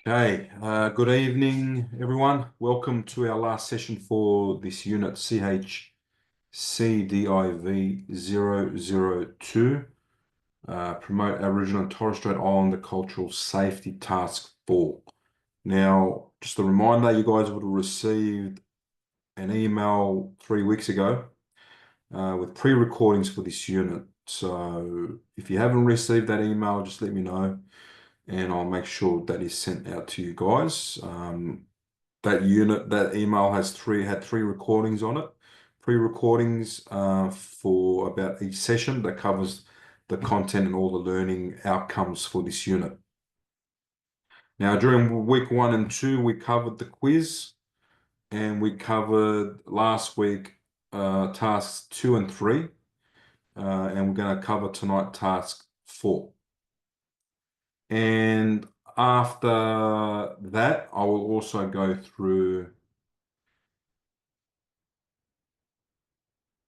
Okay, good evening, everyone. Welcome to our last session for this unit, CHCDIV002, Promote Aboriginal and Torres Strait Islander Cultural Safety Task 4. Now, just a reminder, you guys would have received an email 3 weeks ago with pre-recordings for this unit. So if you haven't received that email, just let me know and I'll make sure that is sent out to you guys. That email had three recordings on it, pre-recordings for about each session that covers the content and all the learning outcomes for this unit. Now, during week 1 and 2, we covered the quiz, and we covered last week tasks 2 and 3, and we're going to cover tonight task 4. And after that, I will also go through,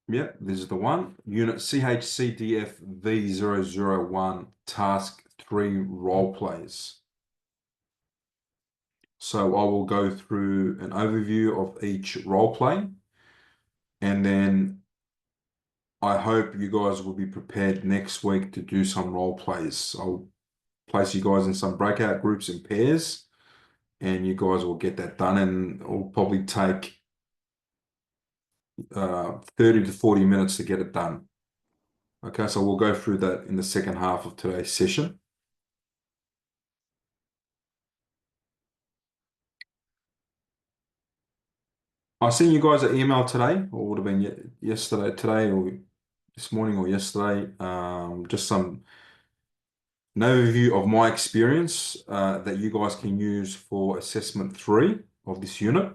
this is the one, Unit CHCDIV001, Task 3 Role Plays. So I will go through an overview of each role play, and then I hope you guys will be prepared next week to do some role plays. I'll place you guys in some breakout groups in pairs, and you guys will get that done, and it will probably take 30 to 40 minutes to get it done. Okay, so we'll go through that in the second half of today's session. I sent you guys an email today, or would have been yesterday, today, or this morning or yesterday, just an overview of my experience that you guys can use for assessment 3 of this unit,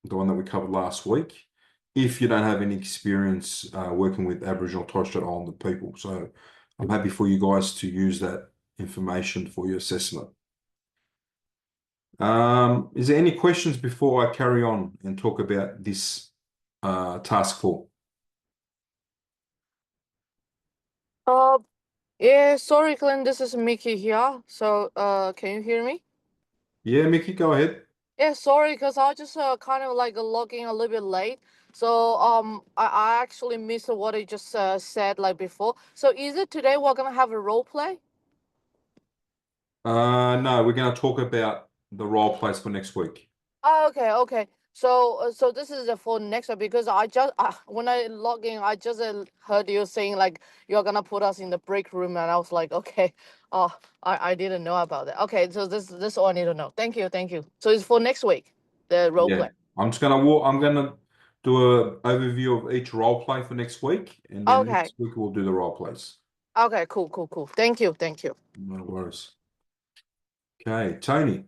the one that we covered last week, if you don't have any experience working with Aboriginal Torres Strait Islander people. So I'm happy for you guys to use that information for your assessment. Is there any questions before I carry on and talk about this task 4? Uh, yeah, sorry, Glenn, this is Mickey here. So, can you hear me? Yeah, Mickey, go ahead. Yeah, sorry, because I just kind of like logging a little bit late. So, I actually missed what I just said like before. So, is it today we're gonna have a role play? No, we're going to talk about the role plays for next week. Oh, okay, okay. So this is for next one because I just when I log in, I just heard you saying like you're gonna put us in the break room, and I was like, okay, I didn't know about that. Okay, so this all I need to know. Thank you, thank you. So it's for next week, the role Yeah, play. I'm going to do an overview of each role play for next week, and then Okay, next week we'll do the role plays. okay, cool, cool, cool. Thank you, thank you. No worries. Okay, Tony,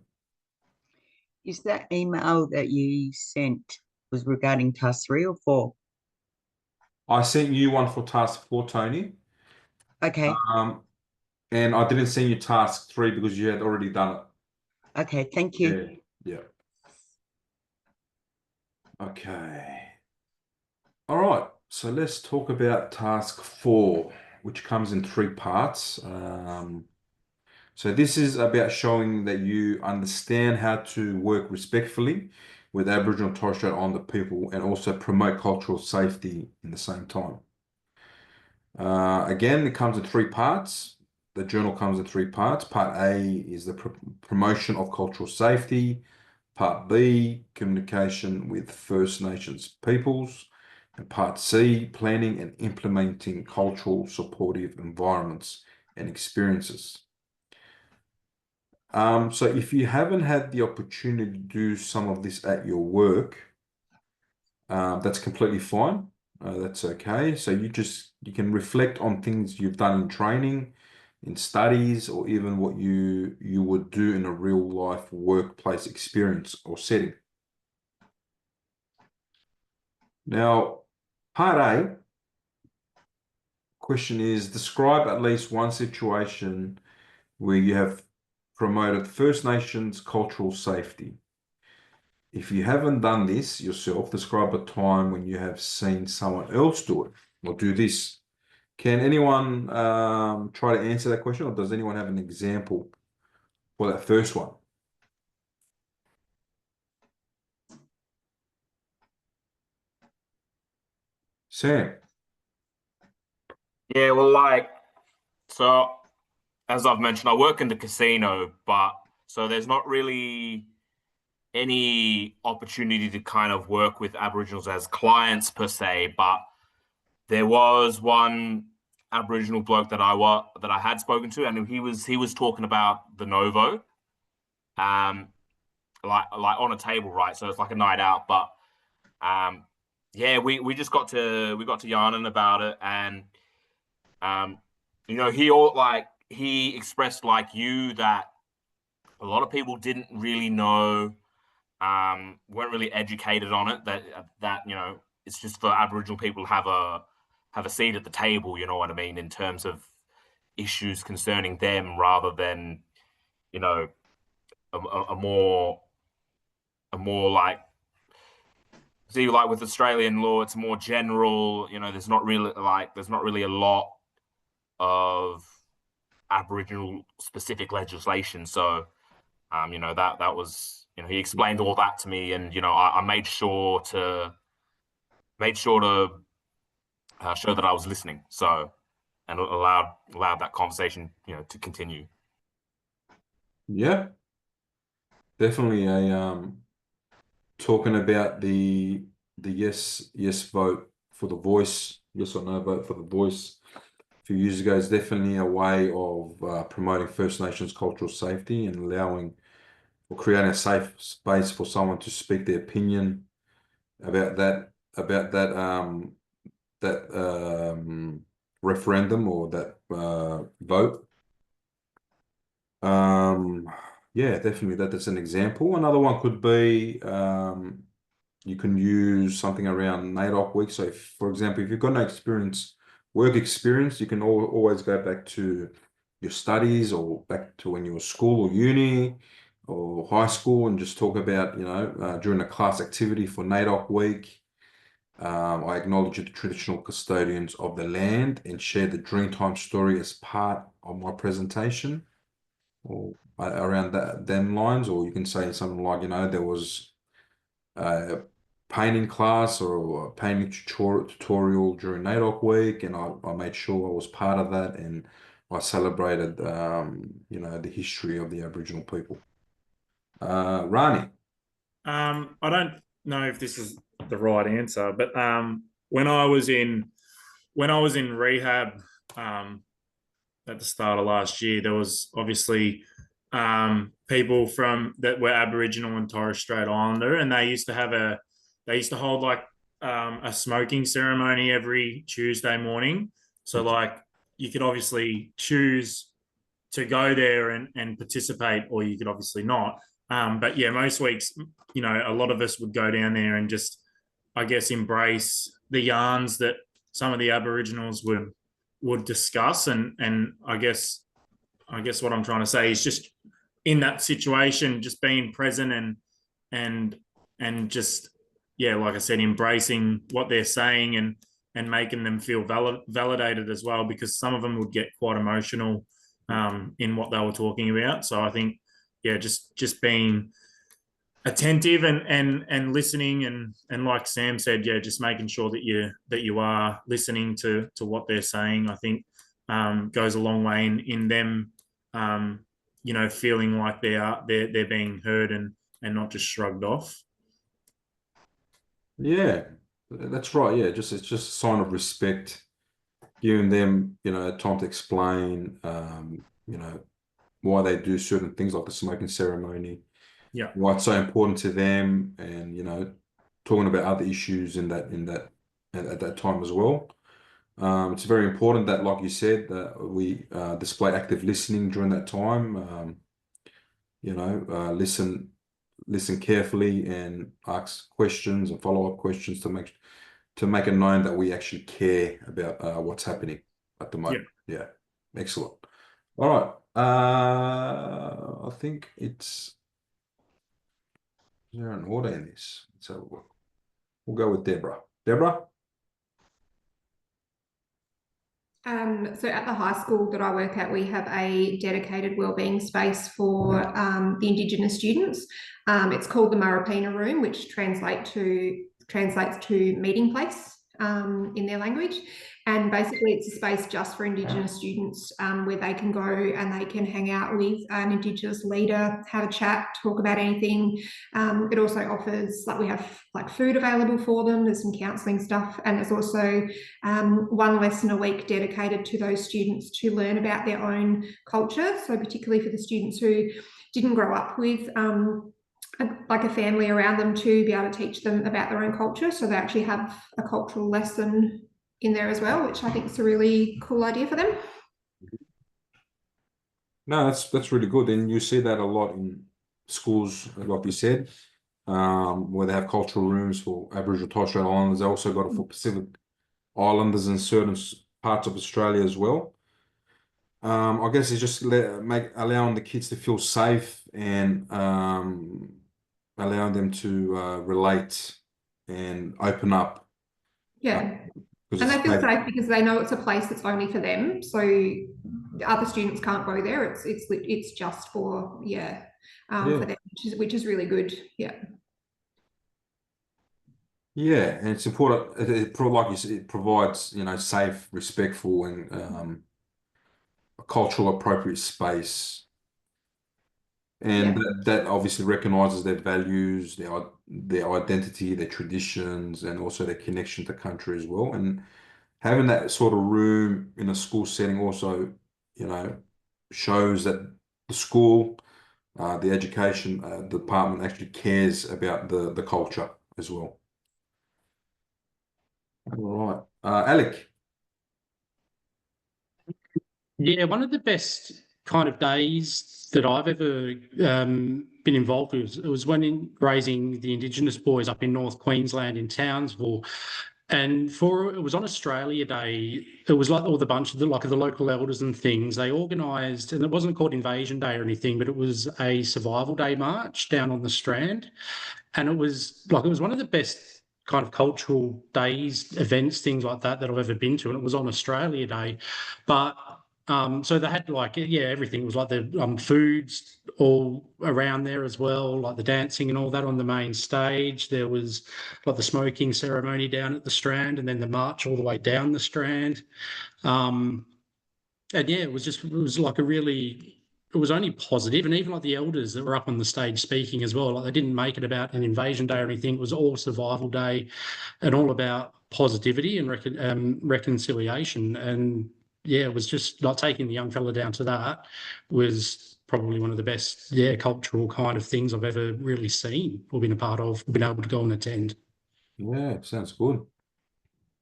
Is that email that you sent was regarding task 3 or 4? I sent you one for task 4, Tony. Okay, And I didn't send you task 3 because you had already done it. okay, thank you. Yeah, yeah. Okay. All right, so let's talk about task 4, which comes in 3 parts. So this is about showing that you understand how to work respectfully with Aboriginal and Torres Strait Islander people and also promote cultural safety in the same time. Again, it comes in 3 parts. The journal comes in 3 parts. Part A is the promotion of cultural safety. Part B, communication with First Nations peoples. And Part C, planning and implementing cultural supportive environments and experiences. So if you haven't had the opportunity to do some of this at your work, that's completely fine. That's okay. So you can reflect on things you've done in training, in studies, or even what you would do in a real life workplace experience or setting. Now, part A, question is describe at least one situation where you have promoted First Nations cultural safety. If you haven't done this yourself, describe a time when you have seen someone else do it or do this. Can anyone try to answer that question, or does anyone have an example for that first one? Sam. Yeah, well, like, so as I've mentioned, I work in the casino, but so there's not really any opportunity to kind of work with Aboriginals as clients per se, but there was one Aboriginal bloke that I had spoken to, and he was talking about the Novo, um, like on a table, right? So it's like a night out, but um, yeah, we got to yarning about it, and um, he expressed like you that a lot of people didn't really know, weren't really educated on it. That it's just for Aboriginal people to have a seat at the table. You know what I mean, in terms of issues concerning them, rather than you know a more like see like with Australian law, it's more general. There's not really a lot of Aboriginal specific legislation. So that was he explained all that to me, and I made sure to show that I was listening. So and allowed that conversation to continue. Yeah, definitely a talking about the yes vote for the voice, yes or no vote for the voice a few years ago is definitely a way of promoting First Nations cultural safety and allowing or creating a safe space for someone to speak their opinion about that referendum or that vote. Yeah, definitely that's an example. Another one could be you can use something around NAIDOC week. So, for example, if you've got no work experience, you can always go back to your studies or back to when you were school or uni or high school and just talk about, during a class activity for NAIDOC week. I acknowledge the traditional custodians of the land and share the Dreamtime story as part of my presentation or around them lines. Or you can say something like, there was a painting class or a painting tutorial during NAIDOC week, and I made sure I was part of that, and I celebrated, the history of the Aboriginal people. Rani. I don't know if this is the right answer, but when I was in rehab at the start of last year, there was obviously people that were Aboriginal and Torres Strait Islander, and they used to hold like a smoking ceremony every Tuesday morning. So like you could obviously choose to go there and participate, or you could obviously not. But yeah, most weeks, a lot of us would go down there and just, I guess, embrace the yarns that some of the Aboriginals would discuss. And I guess what I'm trying to say is just in that situation, just being present and just, yeah, like I said, embracing what they're saying and making them feel validated as well, because some of them would get quite emotional in what they were talking about. So I think, yeah, just being attentive and listening and like Sam said, yeah, just making sure that you are listening to what they're saying, I think goes a long way in them feeling like they're being heard and not just shrugged off. Yeah, that's right. Yeah, it's just a sign of respect, giving them, time to explain, why they do certain things like the smoking ceremony, Yeah, why it's so important to them, and talking about other issues at that time as well. It's very important that, like you said, that we display active listening during that time. Listen carefully and ask questions and follow-up questions to make it known that we actually care about what's happening at the moment. Yeah, excellent. All right. I think is there an order in this? So we'll go with Deborah. Deborah? So at the high school that I work at, we have a dedicated wellbeing space for the Indigenous students. It's called the Marapina Room, which translates to meeting place. in their language. And basically it's a space just for Indigenous students where they can go and they can hang out with an Indigenous leader, have a chat, talk about anything. It also offers, like, we have like food available for them, there's some counselling stuff, and there's also one lesson a week dedicated to those students to learn about their own culture. So particularly for the students who didn't grow up with like a family around them, to be able to teach them about their own culture. So they actually have a cultural lesson in there as well, which I think is a really cool idea for them. No, that's really good, and you see that a lot in schools, like you said, where they have cultural rooms for Aboriginal Torres Strait Islanders. They also got it for Pacific Islanders in certain parts of Australia as well. I guess it's just allowing the kids to feel safe and allowing them to relate and open up. Yeah. Because And they it's feel safe. safe because they know it's a place that's only for them. So other students can't go there. It's just for for them, which is really good. Yeah. Yeah, and it's important. Like you said, it provides, safe, respectful, and a cultural appropriate space, and that obviously recognizes their values, their identity, their traditions, and also their connection to country as well. And having that sort of room in a school setting also, shows that the school, the education department actually cares about the culture as well. All right, Alec. Yeah, one of the best kind of days that I've ever been involved with, it was when raising the Indigenous boys up in North Queensland in Townsville. And it was on Australia Day. It was like all the bunch of the local elders and things. They organised, and it wasn't called Invasion Day or anything, but it was a Survival Day march down on the Strand. And it was one of the best kind of cultural days, events, things like that I've ever been to. And it was on Australia Day. But so they had everything. It was like the foods all around there as well, like the dancing and all that on the main stage. There was like the smoking ceremony down at the Strand, and then the march all the way down the Strand. And yeah, it was like it was only positive, and even like the elders that were up on the stage speaking as well, like they didn't make it about an Invasion Day or anything. It was all Survival Day and all about positivity and reconciliation. And yeah, it was just like taking the young fella down to that was probably one of the best, cultural kind of things I've ever really seen or been a part of, been able to go and attend. Yeah, sounds good.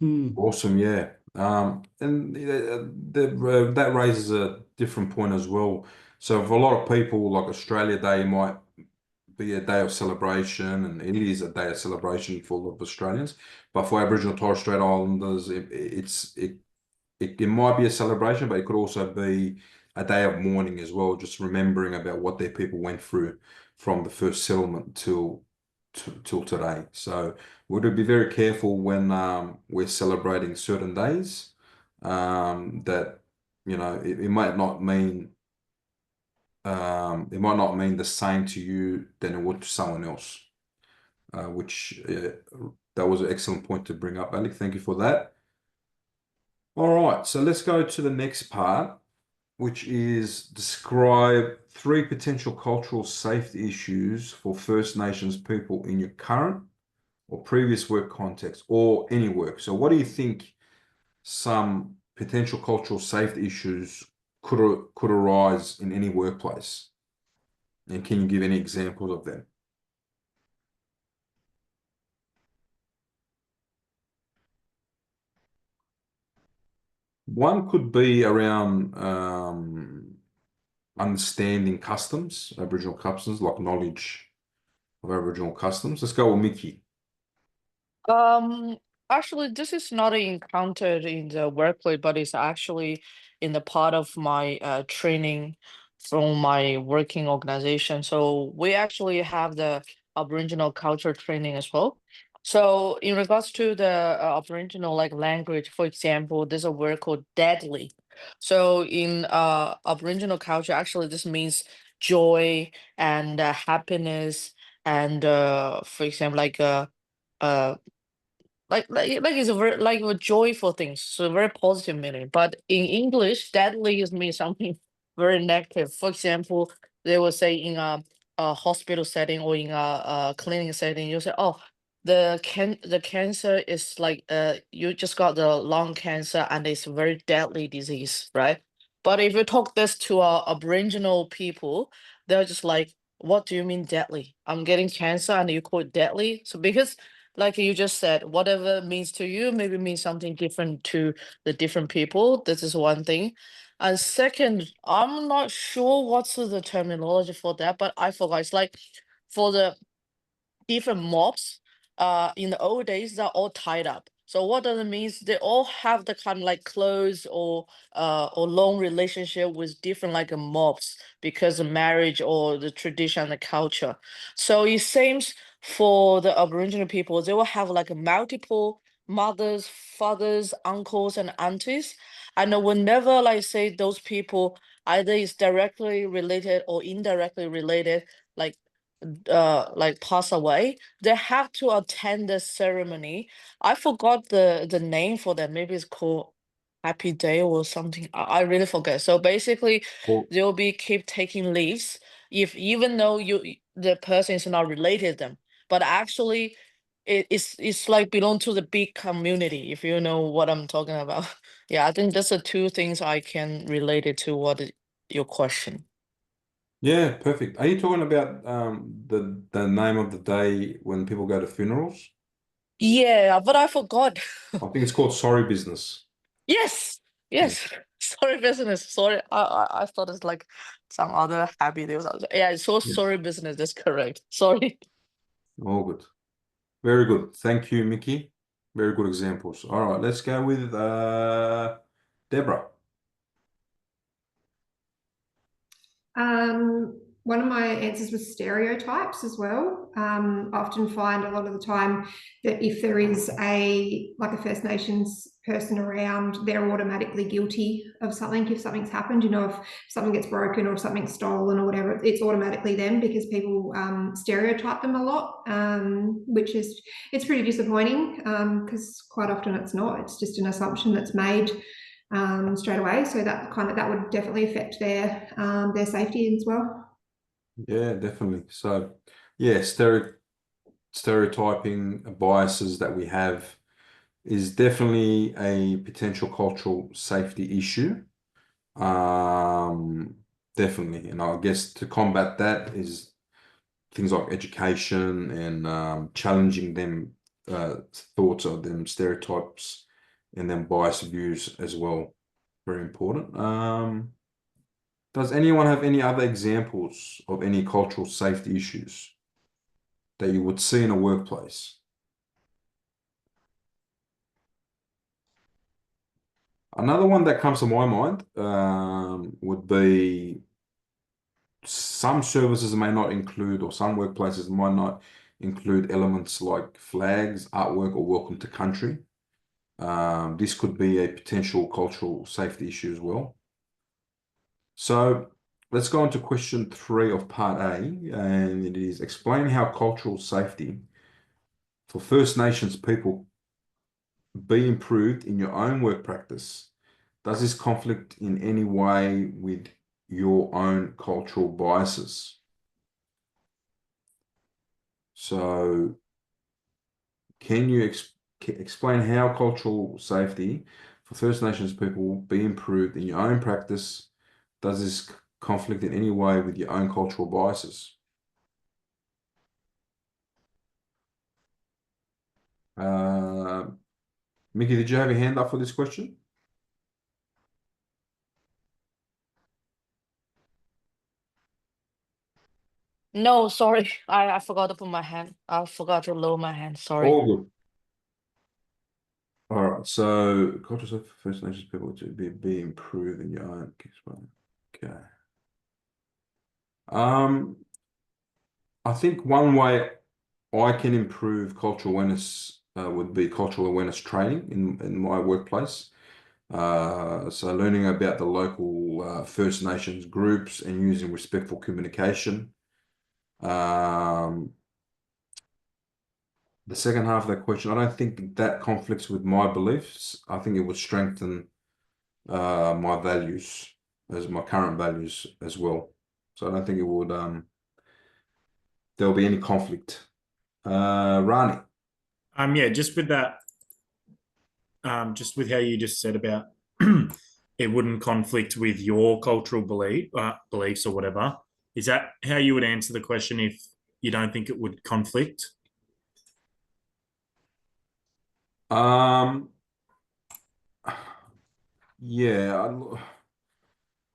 Mm. Awesome, yeah. And that raises a different point as well. So for a lot of people, like Australia Day might be a day of celebration, and it is a day of celebration for a lot of Australians. But for Aboriginal Torres Strait Islanders, it might be a celebration, but it could also be a day of mourning as well, just remembering about what their people went through from the first settlement till today. So we would be very careful when we're celebrating certain days, that it might not mean the same to you than it would to someone else. Which that was an excellent point to bring up, Alec. Thank you for that. All right, so let's go to the next part, which is describe 3 potential cultural safety issues for First Nations people in your current or previous work context or any work. So what do you think some potential cultural safety issues could arise in any workplace? And can you give any examples of them? One could be around understanding customs, Aboriginal customs, like knowledge of Aboriginal customs. Let's go with Mickey. Actually, this is not encountered in the workplace, but it's actually in the part of my training from my working organization. So we actually have the Aboriginal culture training as well. So in regards to the Aboriginal language, for example, there's a word called deadly. So in Aboriginal culture, actually this means joy and happiness, and for example, uh Like it's a very like a joyful thing, so very positive meaning. But in English, deadly is mean something very negative. For example, they will say in a hospital setting or in a clinic setting, you say, oh, the cancer is like you just got the lung cancer and it's a very deadly disease, right? But if you talk this to Aboriginal people, they're just like, what do you mean deadly? I'm getting cancer and you call it deadly? So because like you just said, whatever means to you maybe means something different to the different people. This is one thing. And second, I'm not sure what's the terminology for that, but I forgot. It's like for the different mobs, in the old days, they're all tied up. So what does it mean? They all have the kind of like close or long relationship with different like mobs because of marriage or the tradition and the culture. So it seems for the Aboriginal people, they will have like multiple mothers, fathers, uncles, and aunties. And whenever like say those people either is directly related or indirectly related, like pass away, they have to attend the ceremony. I forgot the name for that. Maybe it's called Happy Day or something. I really forget. So basically, Well, they'll be keep taking leaves if even though the person is not related to them, but actually, it's like belong to the big community. If you know what I'm talking about. Yeah, I think that's the two things I can relate it to your question. yeah, perfect. Are you talking about the name of the day when people go to funerals? Yeah, but I forgot. I think it's called Sorry Business. Yes, Yeah. yes. Sorry, business. Sorry, I thought it's like some other happy day or something. Yeah, it's so Yes. sorry, business. That's correct. Sorry. All good. Very good. Thank you, Mickey. Very good examples. All right, let's go with Deborah. One of my answers was stereotypes as well. I often find a lot of the time that if there is a First Nations person around, they're automatically guilty of something. If something's happened, if something gets broken or something's stolen or whatever, it's automatically them because people stereotype them a lot, which is it's pretty disappointing because quite often it's not. It's just an assumption that's made straight away. So that would definitely affect their safety as well. Yeah, definitely. So, yeah, stereotyping biases that we have is definitely a potential cultural safety issue. Definitely. And I guess to combat that is things like education and challenging them thoughts of them stereotypes and then biased views as well. Very important. Does anyone have any other examples of any cultural safety issues that you would see in a workplace? Another one that comes to my mind would be some services may not include, or some workplaces might not include elements like flags, artwork, or welcome to country. This could be a potential cultural safety issue as well. So let's go on to question 3 of part A, and it is explain how cultural safety for First Nations people be improved in your own work practice. Does this conflict in any way with your own cultural biases? So can you explain how cultural safety for First Nations people be improved in your own practice? Does this conflict in any way with your own cultural biases? Mickey, did you have your hand up for this question? No, sorry. I forgot to put my hand. I forgot to lower my hand. Sorry. All good. All right. So cultural safety for First Nations people to be improved in your own. Okay. I think one way I can improve cultural awareness would be cultural awareness training in my workplace. So learning about the local First Nations groups and using respectful communication. The the second half of that question, I don't think that conflicts with my beliefs. I think it would strengthen my values, as my current values as well. So I don't think it would there'll be any conflict. Rani. Yeah, just with that, just with how you just said about it wouldn't conflict with your cultural beliefs or whatever. Is that how you would answer the question if you don't think it would conflict? Yeah,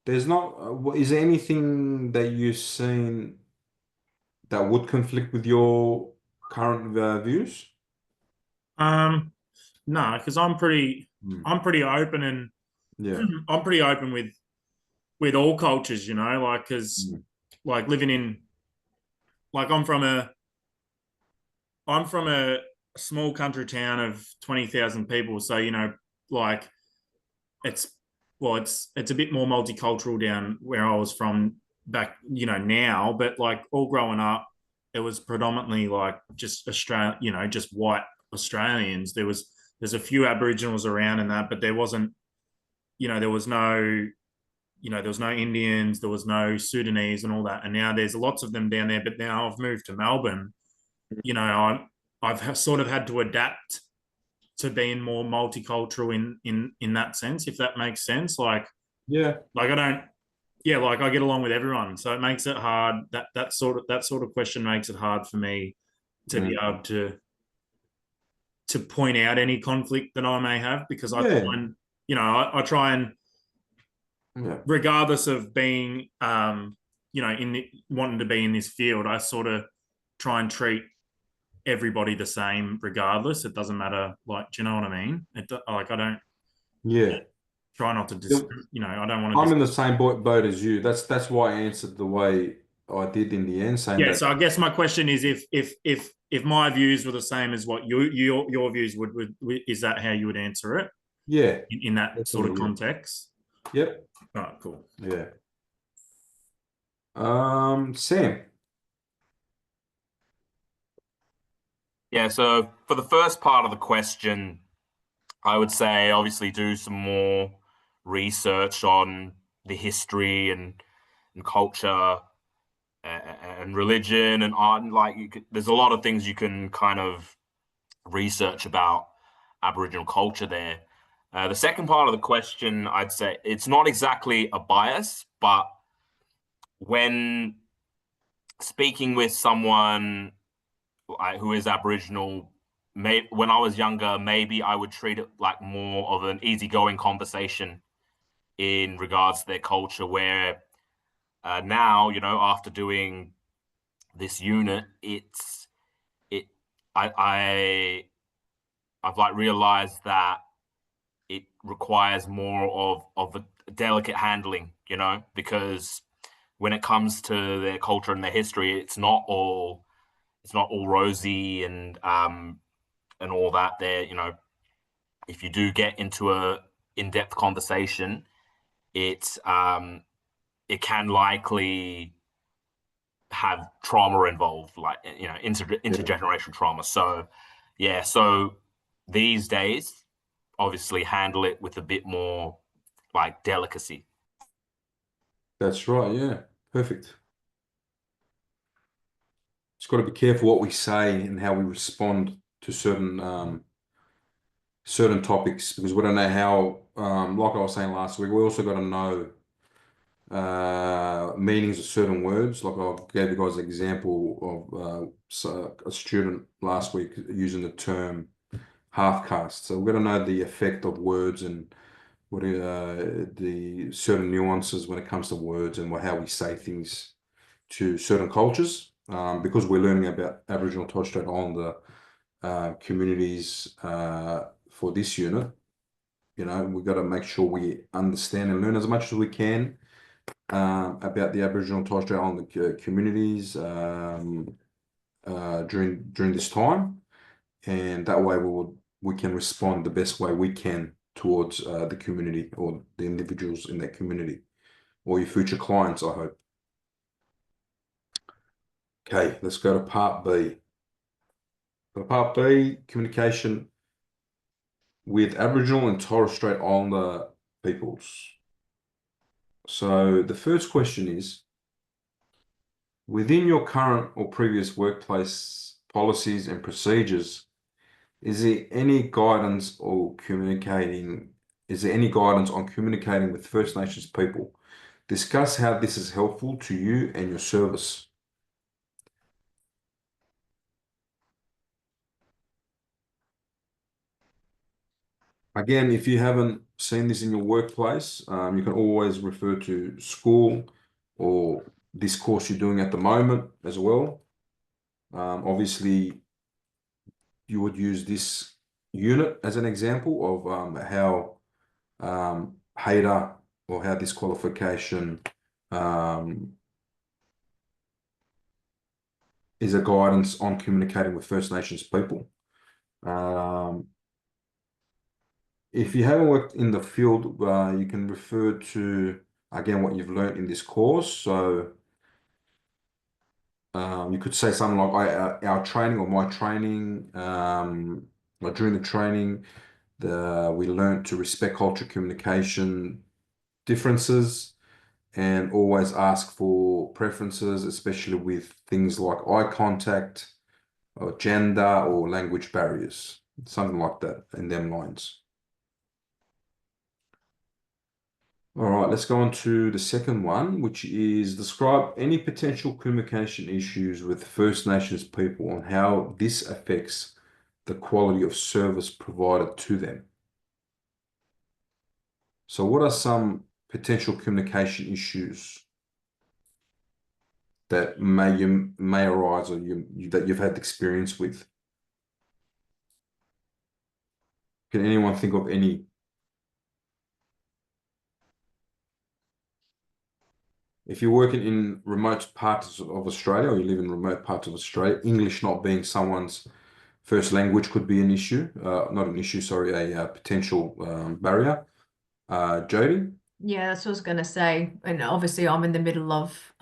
there's not. Is there anything that you've seen that would conflict with your current views? No, because I'm pretty open, and Yeah. I'm pretty open with all cultures, you know, like because like living in like I'm from a small country town of 20,000 people, so you know, like it's it's a bit more multicultural down where I was from back, you know, now, but like all growing up, it was predominantly like just Australia, you know, just white Australians. There's a few Aboriginals around and that, but there wasn't, you know, there was no Indians, there was no Sudanese and all that. And now there's lots of them down there. But now I've moved to Melbourne, you know, I've sort of had to adapt to being more multicultural in that sense, if that makes sense. Like I don't, yeah, like I get along with everyone, so it makes it hard. That sort of question makes it hard for me to be able to point out any conflict that I may have, because I find, you know, I try and, regardless of being, you know, wanting to be in this field, I sort of try and treat everybody the same regardless. It doesn't matter. Like, do you know what I mean? Like, I don't. Yeah. Try not to you know, I don't want to. I'm in the same boat as you. That's why I answered the way I did in the end, saying yeah. that. So I guess my question is, if my views were the same as what your views would, is that how you would answer it? Yeah. In that sort of context. Yep. All right. Cool. Yeah. Sam. Yeah, so for the first part of the question, I would say obviously do some more research on the history and culture and religion and art, and like there's a lot of things you can kind of research about Aboriginal culture there. The second part of the question, I'd say it's not exactly a bias, but when speaking with someone who is Aboriginal, when I was younger, maybe I would treat it like more of an easygoing conversation in regards to their culture, where now, you know, after doing this unit, I've like realized that it requires more of a delicate handling, you know, because when it comes to their culture and their history, it's not all rosy and all that. There, you know, if you do get into a in-depth conversation, it can likely have trauma involved, like, you know, intergenerational trauma. So yeah, so these days, obviously handle it with a bit more like delicacy. That's right. Yeah. Perfect. Just got to be careful what we say and how we respond to certain topics, because we don't know how, like I was saying last week, we also got to know meanings of certain words. Like I gave you guys an example of a student last week using the term half caste. So we've got to know the effect of words and what the certain nuances when it comes to words and how we say things to certain cultures. Because we're learning about Aboriginal and Torres Strait Islander communities for this unit, you know, we've got to make sure we understand and learn as much as we can about the Aboriginal and Torres Strait Islander communities during this time, and that way we can respond the best way we can towards the community or the individuals in that community, or your future clients, I hope. Okay, let's go to part B. For part B, communication with Aboriginal and Torres Strait Islander peoples. So the first question is, within your current or previous workplace policies and procedures, is there any guidance on communicating with First Nations people? Discuss how this is helpful to you and your service. Again, if you haven't seen this in your workplace, you can always refer to school or this course you're doing at the moment as well. Obviously, you would use this unit as an example of how HADA or how this qualification is a guidance on communicating with First Nations people. If you haven't worked in the field, you can refer to, again, what you've learned in this course. So you could say something like our training or my training, or during the training, we learned to respect culture communication differences and always ask for preferences, especially with things like eye contact or gender or language barriers, something like that in them lines. All right, let's go on to the second one, which is describe any potential communication issues with First Nations people and how this affects the quality of service provided to them. So what are some potential communication issues that may arise or that you've had experience with? Can anyone think of any? If you're working in remote parts of Australia or you live in remote parts of Australia, English not being someone's first language could be an issue, not an issue, sorry, a potential barrier. Jody? Yeah, that's what I was going to say. And obviously, I'm in the middle of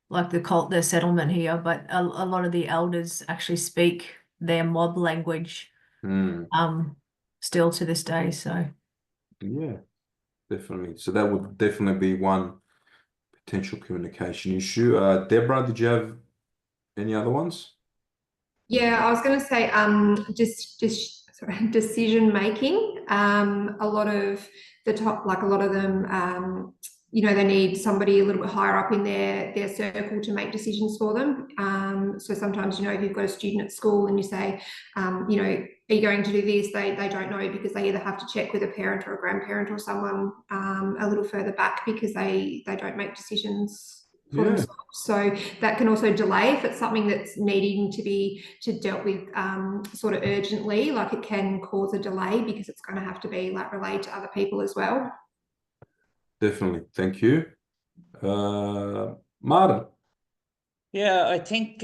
like the settlement here, but a lot of the elders actually speak their mob language still to this day. So Yeah, definitely. So that would definitely be one potential communication issue. Deborah, did you have any other ones? Yeah, I was going to say, sorry, decision making. A lot of a lot of them, they need somebody a little bit higher up in their circle to make decisions for them. So sometimes, if you've got a student at school and you say, are you going to do this? They don't know because they either have to check with a parent or a grandparent or someone a little further back because they don't make decisions for themselves. So that can also delay if it's something that's needing to be dealt with sort of urgently. Like, it can cause a delay because it's going to have to be relayed to other people as well. Definitely. Thank you. Martin. Yeah, I think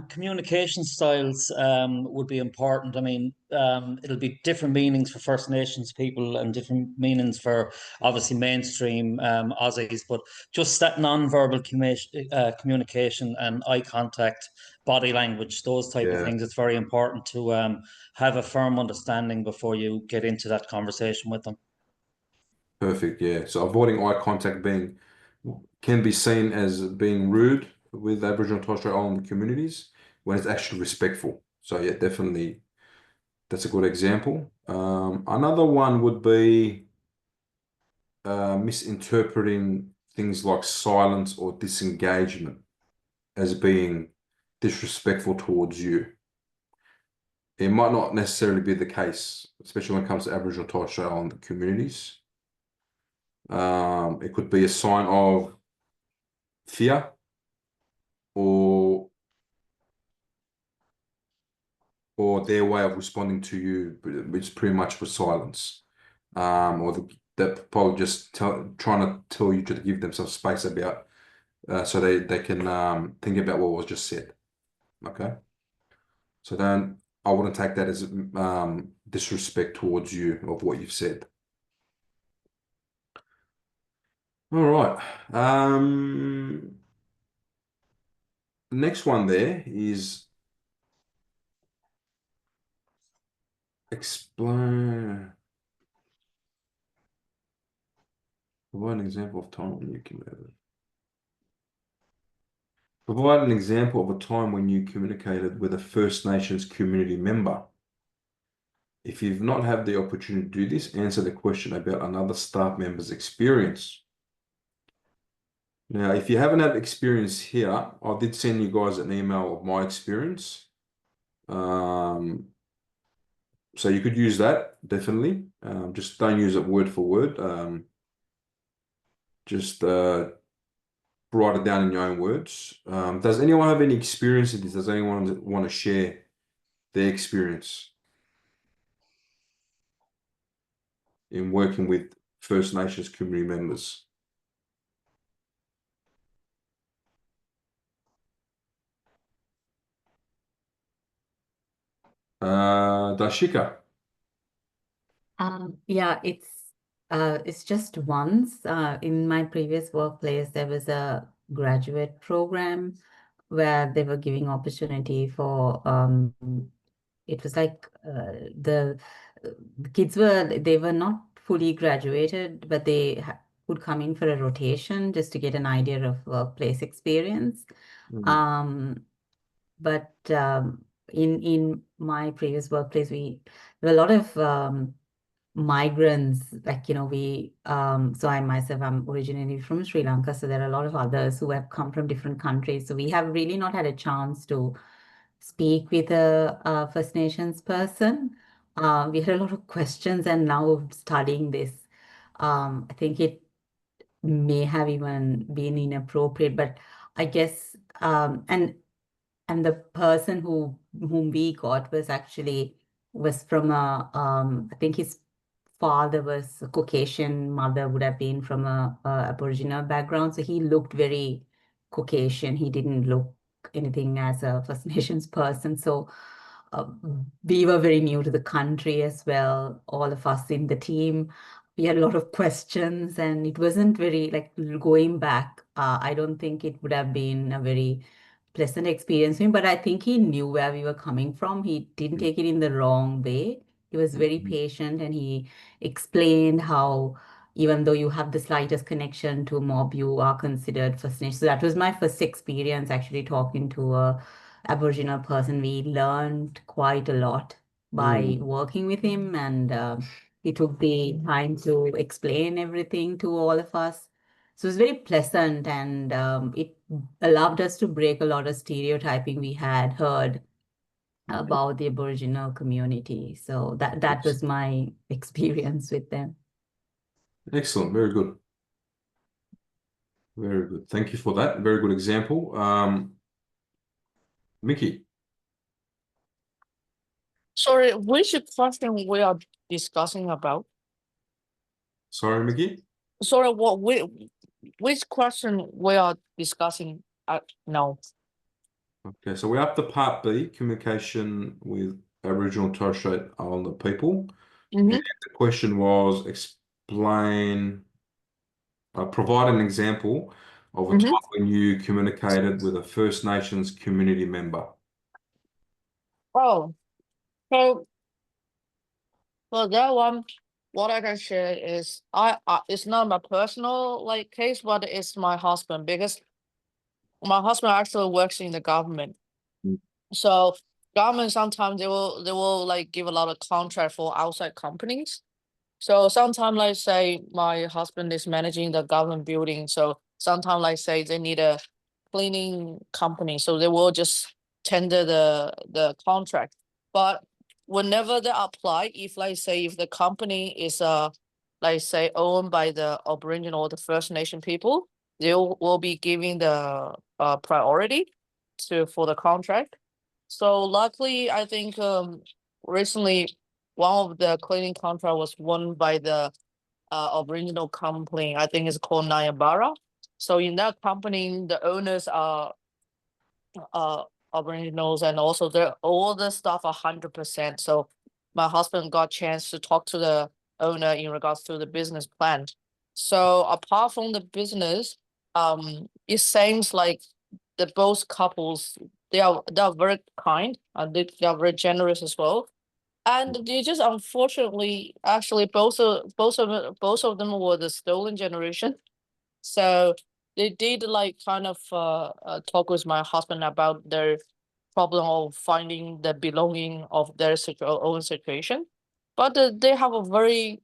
communication styles would be important. I mean, it'll be different meanings for First Nations people and different meanings for obviously mainstream Aussies, but just that non-verbal communication and eye contact, body language, those type of things, it's very important to have a firm understanding before you get into that conversation with them. Perfect, yeah. So avoiding eye contact can be seen as being rude with Aboriginal and Torres Strait Islander communities when it's actually respectful. So yeah, definitely that's a good example. Another one would be misinterpreting things like silence or disengagement as being disrespectful towards you. It might not necessarily be the case, especially when it comes to Aboriginal and Torres Strait Islander communities. It could be a sign of fear or their way of responding to you, which pretty much was silence. Or they're probably just trying to tell you to give them some space about so they can think about what was just said. Okay. So then I wouldn't take that as disrespect towards you of what you've said. All right. Next one there is Explain. Provide an example of time when you communicated. Provide an example of a time when you communicated with a First Nations community member. If you've not had the opportunity to do this, answer the question about another staff member's experience. Now, if you haven't had experience here, I did send you guys an email of my experience. So you could use that, definitely. Just don't use it word for word. Just write it down in your own words. Does anyone have any experience with this? Does anyone want to share their experience in working with First Nations community members? Dashika. Yeah, it's just once. In my previous workplace, there was a graduate program where they were giving opportunity for it was like the kids they were not fully graduated, but they would come in for a rotation just to get an idea of workplace experience. But in my previous workplace, there were a lot of migrants, like, so I myself, I'm originally from Sri Lanka, so there are a lot of others who have come from different countries. So we have really not had a chance to speak with a First Nations person. We had a lot of questions, and now studying this, I think it may have even been inappropriate, but I guess, and the person whom we got was from I think his father was Caucasian, mother would have been from a Aboriginal background. So he looked very Caucasian. He didn't look anything as a First Nations person. So we were very new to the country as well, all of us in the team. We had a lot of questions, and it wasn't very, like, going back, I don't think it would have been a very pleasant experience for him, but I think he knew where we were coming from. He didn't take it in the wrong way. He was very patient, and he explained how even though you have the slightest connection to a mob, you are considered First Nation. So that was my first experience actually talking to a Aboriginal person. We learned quite a lot by working with him, and he took the time to explain everything to all of us. So it was very pleasant, and it allowed us to break a lot of stereotyping we had heard about the Aboriginal community. So that was my experience with them. Excellent. Very good. Very good. Thank you for that. Very good example. Mickey. Sorry, which question we are discussing about? Sorry, Mickey. Sorry, which question we are discussing now? Okay, so we're up to part B, communication with Aboriginal and Torres Strait Islander people. And the question was provide an example of a time when you communicated with a First Nations community member. Oh, so for that one, what I can share is it's not my personal case, but it's my husband, because my husband actually works in the government. So government sometimes they will like give a lot of contract for outside companies. So sometimes, like, say my husband is managing the government building, so sometimes, like, say they need a cleaning company, so they will just tender the contract. But whenever they apply, if, like, say if the company is like, say, owned by the Aboriginal or the First Nation people, they will be giving the priority for the contract. So luckily, I think recently one of the cleaning contract was won by the Aboriginal company. I think it's called Nyambara. So in that company, the owners are Aboriginals, and also all the staff are 100%. So my husband got a chance to talk to the owner in regards to the business plan. So apart from the business, it seems like the both couples, they are very kind, and they are very generous as well. And they just unfortunately, actually, both of them were the stolen generation. So they did like kind of talk with my husband about their problem of finding the belonging of their own situation. But they have a very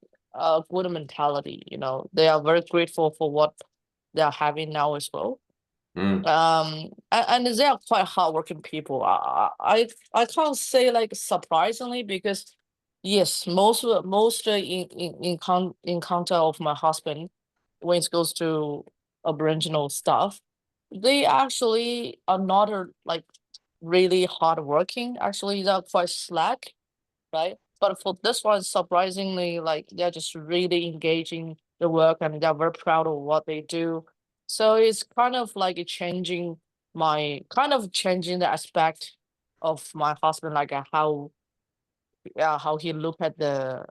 good mentality. You know, they are very grateful for what they are having now as well. And they are quite hardworking people. I can't say like surprisingly, because yes, most encounter of my husband when it goes to Aboriginal stuff, they actually are not like really hardworking. Actually, they're quite slack, right? But for this one, surprisingly, like they're just really engaging the work and they're very proud of what they do. So it's kind of like changing the aspect of my husband, like how he look at the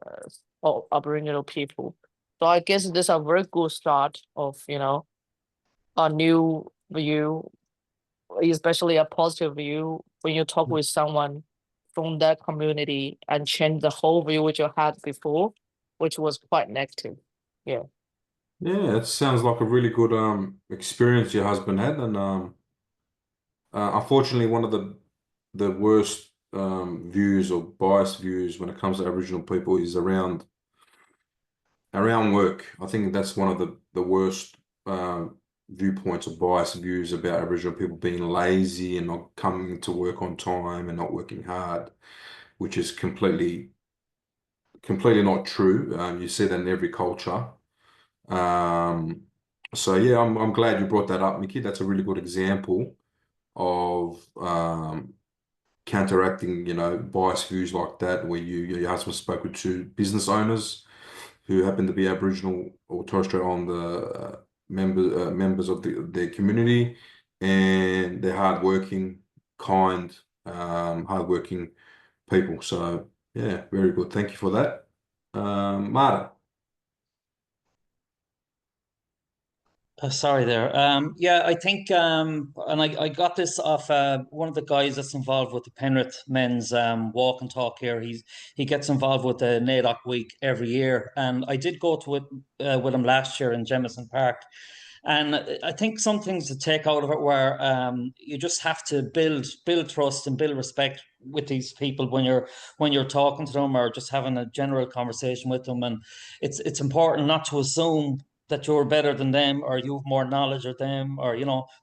Aboriginal people. So I guess this is a very good start of a new view, especially a positive view when you talk with someone from that community and change the whole view which you had before, which was quite negative. Yeah. Yeah, it sounds like a really good experience your husband had, and unfortunately, one of the worst views or biased views when it comes to Aboriginal people is around work. I think that's one of the worst viewpoints or biased views about Aboriginal people being lazy and not coming to work on time and not working hard, which is completely not true. You see that in every culture. So yeah, I'm glad you brought that up, Mickey. That's a really good example of counteracting, biased views like that, where your husband spoke with two business owners who happen to be Aboriginal or Torres Strait Islander members of their community, and they're hardworking, kind, hardworking people. So yeah, very good. Thank you for that, Marta. Sorry there. Yeah, I think, and I got this off one of the guys that's involved with the Penrith men's walk and talk here. He gets involved with the NAIDOC week every year, and I did go to it with him last year in Jemison Park. And I think some things to take out of it where you just have to build trust and build respect with these people when you're talking to them or just having a general conversation with them. And it's important not to assume that you're better than them or you have more knowledge than them, or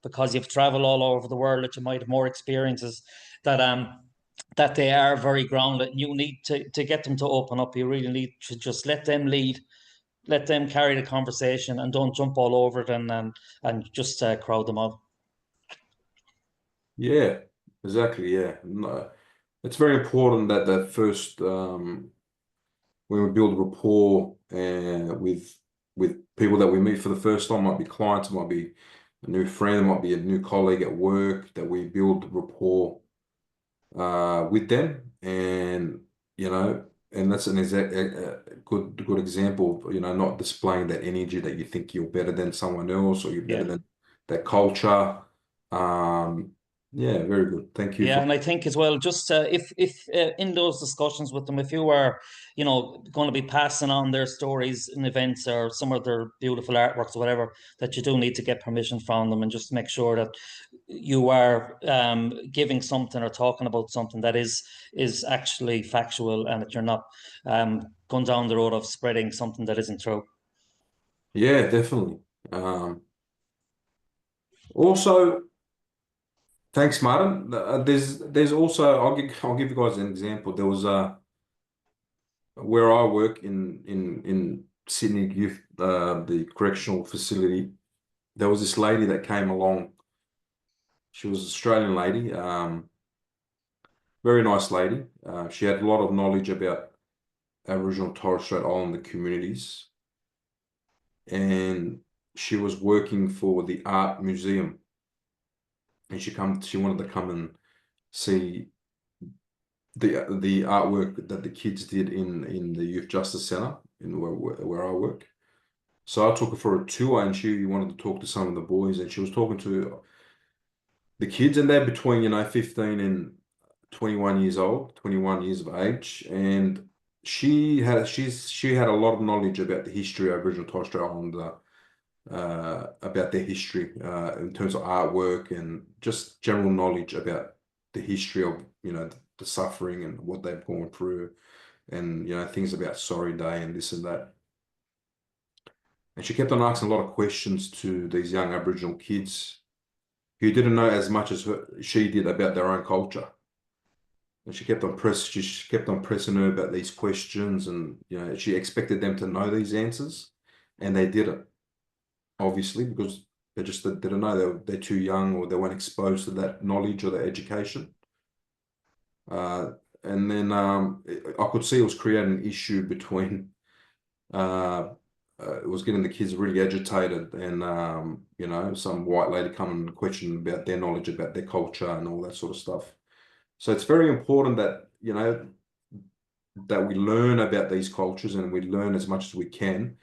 because you've traveled all over the world that you might have more experiences, that they are very grounded. You need to get them to open up. You really need to just let them lead, let them carry the conversation, and don't jump all over them and just crowd them out. Yeah, exactly. Yeah, no, it's very important that first when we build rapport with people that we meet for the first time, might be clients, might be a new friend, might be a new colleague at work, that we build rapport with them, and that's a good example of not displaying that energy that you think you're better than someone else or you're better than that culture. Yeah, very good. Thank you. Yeah, and I think as well, just if in those discussions with them, if you are, going to be passing on their stories in events or some of their beautiful artworks or whatever, that you do need to get permission from them, and just make sure that you are giving something or talking about something that is actually factual, and that you're not going down the road of spreading something that isn't true. Yeah, definitely. Also, thanks, Martin. There's also, I'll give you guys an example. There was where I work in Sydney Youth, the correctional facility. There was this lady that came along. She was an Australian lady, very nice lady. She had a lot of knowledge about Aboriginal Torres Strait Islander communities, and she was working for the art museum. And she wanted to come and see the artwork that the kids did in the Youth Justice Centre in where I work. So I took her for a tour, and she wanted to talk to some of the boys, and she was talking to the kids, and they're between 15 and 21 years old, 21 years of age, and she had a lot of knowledge about the history of Aboriginal and Torres Strait Islander, about their history in terms of artwork and just general knowledge about the history of, you know, the suffering and what they've gone through, and, you know, things about Sorry Day and this and that. And she kept on asking a lot of questions to these young Aboriginal kids who didn't know as much as she did about their own culture. And she kept on pressing her about these questions, and, you know, she expected them to know these answers, and they didn't, obviously, because they just didn't know. They're too young, or they weren't exposed to that knowledge or that education. And then I could see it was creating an issue between, it was getting the kids really agitated, and you know, some white lady coming and questioning about their knowledge about their culture and all that sort of stuff. So it's very important that, you know, that we learn about these cultures, and we learn as much as we can,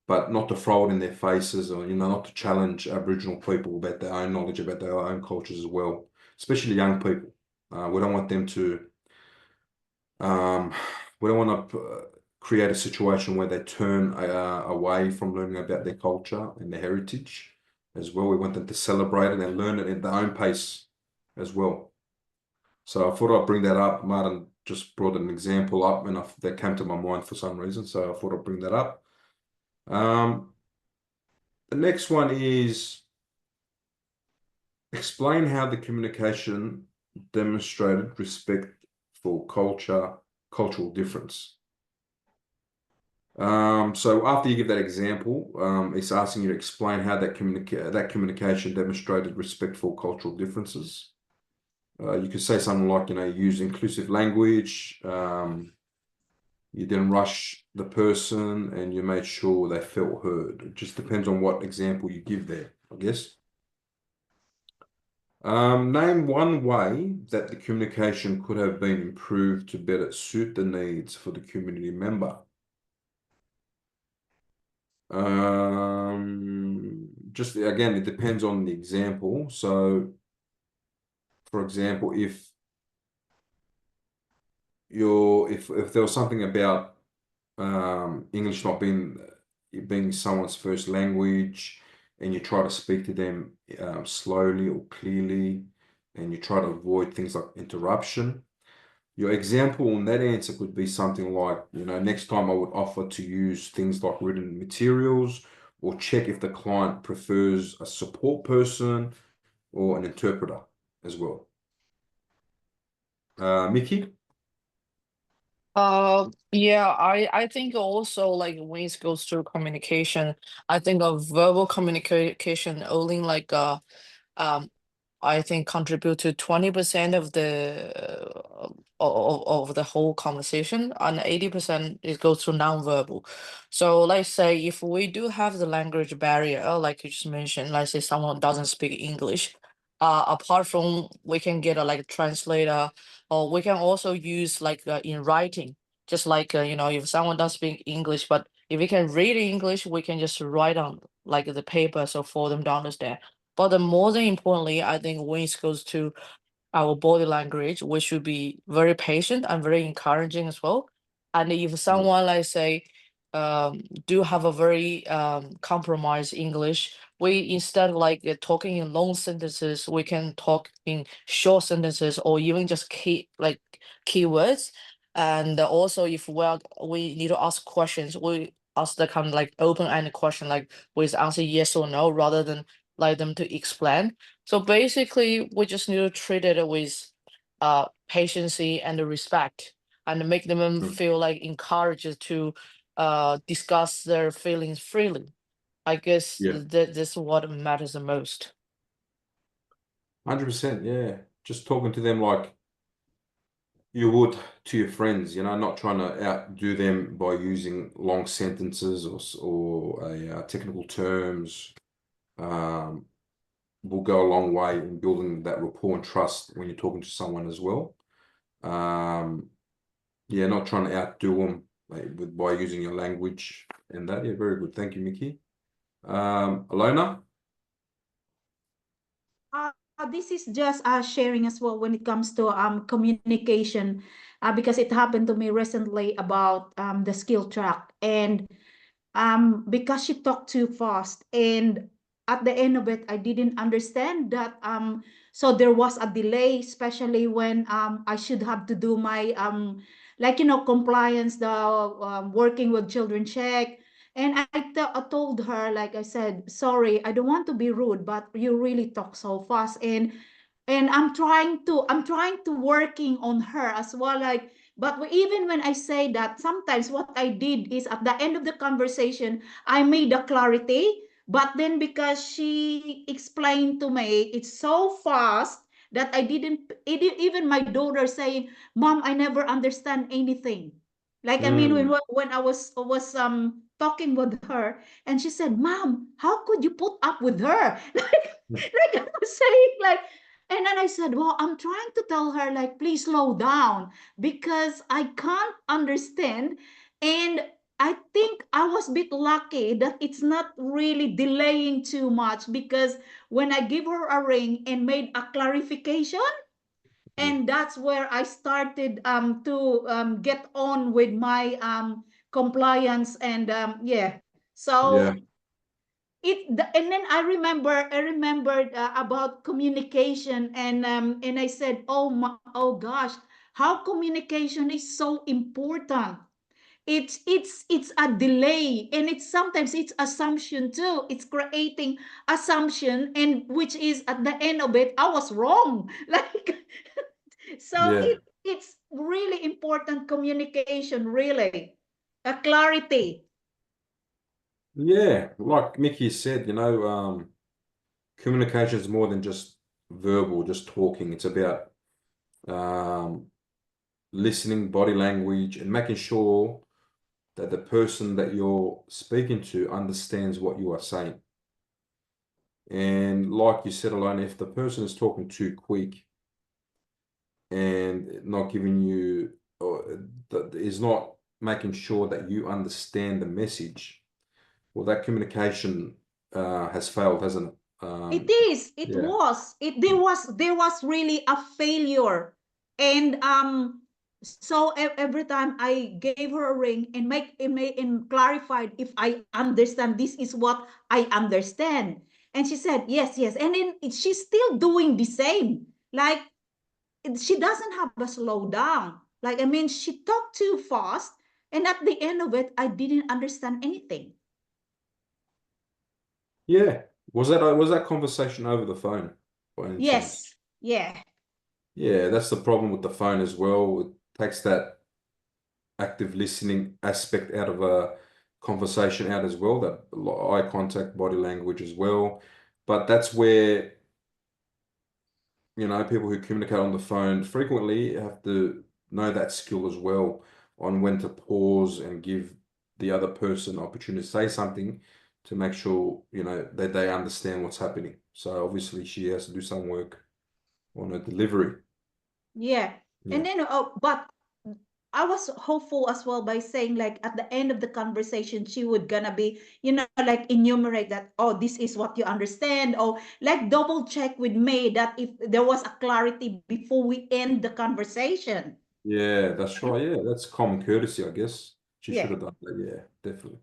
but not to throw it in their faces, or, you know, not to challenge Aboriginal people about their own knowledge about their own cultures as well, especially young people. We don't want them to, we don't want to create a situation where they turn away from learning about their culture and their heritage as well. We want them to celebrate it and learn it at their own pace as well. So I thought I'd bring that up. Martin just brought an example up, and that came to my mind for some reason, so I thought I'd bring that up. The next one is explain how the communication demonstrated respect for cultural difference. So after you give that example, it's asking you to explain how that communication demonstrated respect for cultural differences. You could say something like, you know, use inclusive language, you didn't rush the person, and you made sure they felt heard. It just depends on what example you give there, I guess. Name one way that the communication could have been improved to better suit the needs for the community member. Just again, it depends on the example. So, for example, if there was something about English not being someone's first language, and you try to speak to them slowly or clearly, and you try to avoid things like interruption, your example in that answer could be something like, you know, next time I would offer to use things like written materials, or check if the client prefers a support person or an interpreter as well. Mickey? Yeah, I think also, like, when it goes to communication, I think of verbal communication only, like I think contribute to 20% of the whole conversation, and 80% it goes to nonverbal. So let's say if we do have the language barrier, like you just mentioned, let's say someone doesn't speak English, apart from we can get a like translator, or we can also use like in writing, just like you know, if someone doesn't speak English, but if we can read English, we can just write on like the paper, so for them to understand. But the more than importantly, I think when it goes to our body language, we should be very patient and very encouraging as well. And if someone, like say, do have a very compromised English, we, instead of like talking in long sentences, we can talk in short sentences, or even just keywords. And also, if we need to ask questions, we ask the kind of like open-ended question, like with answer yes or no, rather than like them to explain. So basically, we just need to treat it with patience and respect, and make them feel like encouraged to discuss their feelings freely. I guess Yeah. that's what matters the most. 100%, yeah. Just talking to them like you would to your friends, you know, not trying to outdo them by using long sentences or technical terms. Will go a long way in building that rapport and trust when you're talking to someone as well. Yeah, not trying to outdo them by using your language and that. Yeah, very good. Thank you, Mickey. Alona? this is just sharing as well when it comes to communication, because it happened to me recently about the skill track, and because she talked too fast, and at the end of it I didn't understand that, so there was a delay, especially when I should have to do my like, you know, compliance, the working with children check. And I told her, like I said, sorry, I don't want to be rude, but you really talk so fast. And I'm trying to working on her as well, like, but even when I say that, sometimes what I did is at the end of the conversation, I made a clarity. But then because she explained to me, it's so fast that I didn't, even my daughter saying, Mom, I never understand anything. Like, I mean, when I was talking with her, and she said, Mom, how could you put up with her? Like I was saying, like, and then I said, well, I'm trying to tell her, like, please slow down because I can't understand. And I think I was a bit lucky that it's not really delaying too much, because when I give her a ring and made a clarification, and that's where I started to get on with my compliance, and yeah. So and then I remembered about communication, and I said, oh gosh, how communication is so important. It's a delay, and it's sometimes it's assumption too. It's creating assumption, and which is at the end of it I was wrong. Like, so it's really important, communication, really, a clarity. Yeah, like Mickey said, you know, communication is more than just verbal, just talking. It's about listening, body language, and making sure that the person that you're speaking to understands what you are saying. And like you said, Alona, if the person is talking too quick and not giving you, or is not making sure that you understand the message, well, that communication has failed, hasn't it? It is. There was really a failure, and so every time I gave her a ring and and clarified if I understand, this is what I understand, and she said yes, yes, and then she's still doing the same. Like, she doesn't have a slow down. Like, I mean, she talked too fast, and at the end of it, I didn't understand anything. Yeah. Was that conversation over the phone by any chance? Yes. Yeah, that's the problem with the phone as well. It takes that active listening aspect out of a conversation out as well, that eye contact, body language as well. But that's where, you know, people who communicate on the phone frequently have to know that skill as well on when to pause and give the other person opportunity to say something to make sure, you know, that they understand what's happening. So obviously she has to do some work on her delivery. Yeah. Yeah. And then, but I was hopeful as well by saying, like, at the end of the conversation, she would gonna be, like, enumerate that, oh, this is what you understand, or like double check with me that if there was a clarity before we end the conversation. Yeah, that's right. Yeah, that's common courtesy, I guess. She should Yeah. have done that. Yeah, definitely.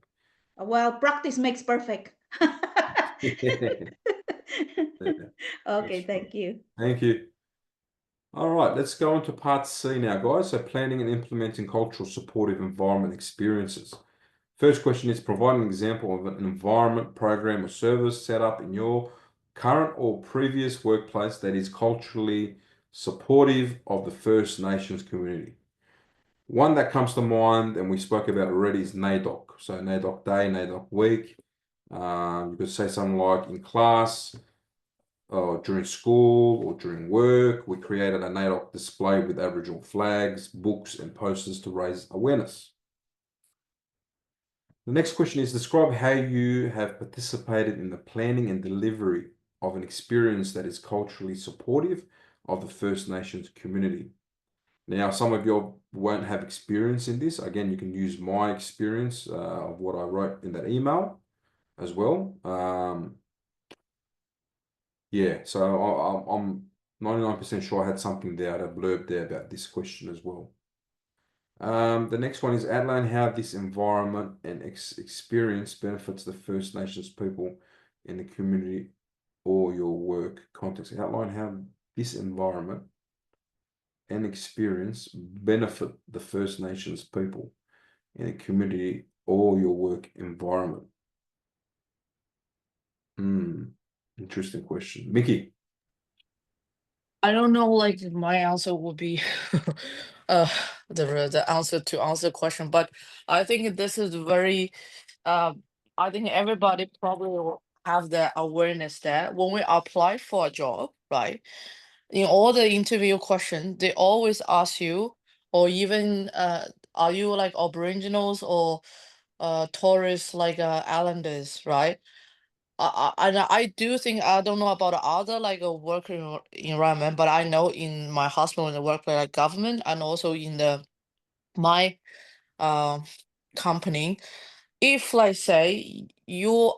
Well, practice makes perfect. Okay, That's thank you. Thank you. All right, let's go on to part C now, guys. So planning and implementing cultural supportive environment experiences. First question is provide an example of an environment, program, or service set up in your current or previous workplace that is culturally supportive of the First Nations community. One that comes to mind, and we spoke about already, is NAIDOC. So NAIDOC Day, NAIDOC Week. You could say something like in class, or during school, or during work, we created a NAIDOC display with Aboriginal flags, books, and posters to raise awareness. The next question is describe how you have participated in the planning and delivery of an experience that is culturally supportive of the First Nations community. Now, some of you won't have experience in this. Again, you can use my experience of what I wrote in that email as well. Yeah, so I'm 99% sure I had something there, I had a blurb there about this question as well. The next one is outline how this environment and experience benefits the First Nations people in the community or your work context. Outline how this environment and experience benefit the First Nations people in a community or your work environment. Interesting question. Mickey. I don't know, like my answer would be the answer to answer question, but I think this is very I think everybody probably will have the awareness that when we apply for a job, right? In all the interview questions, they always ask you, or even are you like Aboriginals or Torres like Islanders, right? And I do think I don't know about the other like a working environment, but I know in my hospital in the workplace like government and also in the my company, if like say you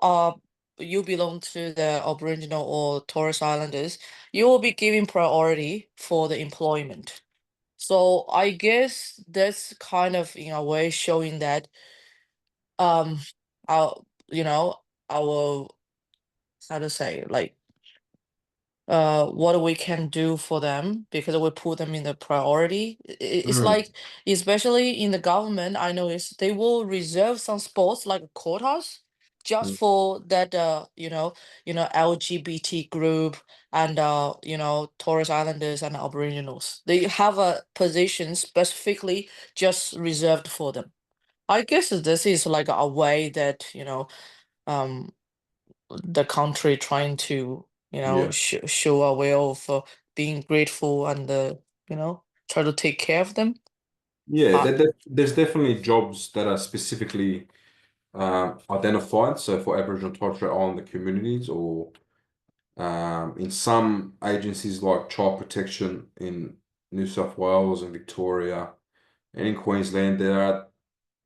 belong to the Aboriginal or Torres Islanders, you will be given priority for the employment. So I guess that's kind of in a way showing that our our how to say like what we can do for them because we put them in the priority. It's like especially in the government, I know is they will reserve some spots like quotas just for that LGBT group and Torres Islanders and Aboriginals. They have a position specifically just reserved for them. I guess this is like a way that um the country trying to Yeah. show a way of being grateful and try to take care of them. Yeah, Uh, there's definitely jobs that are specifically identified. So for Aboriginal and Torres Strait Islander communities, or in some agencies like Child Protection in New South Wales and Victoria, and in Queensland, there are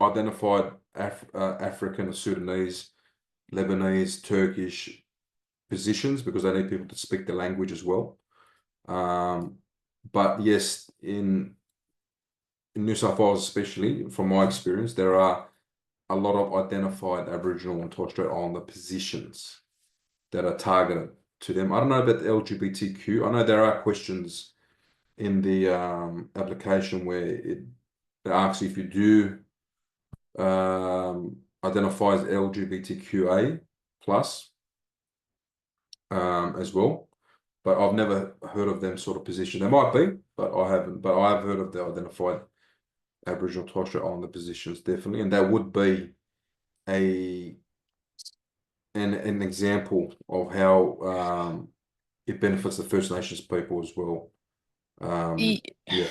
identified African or Sudanese, Lebanese, Turkish positions because they need people to speak the language as well. But yes, in New South Wales, especially from my experience, there are a lot of identified Aboriginal and Torres Strait Islander positions that are targeted to them. I don't know about the LGBTQ. I know there are questions in the application where it asks if you do identify as LGBTQA plus as well. But I've never heard of them sort of position. There might be, but I haven't. But I have heard of the identified Aboriginal Torres Strait Islander positions, definitely, and that would be an example of how it benefits the First Nations people as well. Ye- Yeah,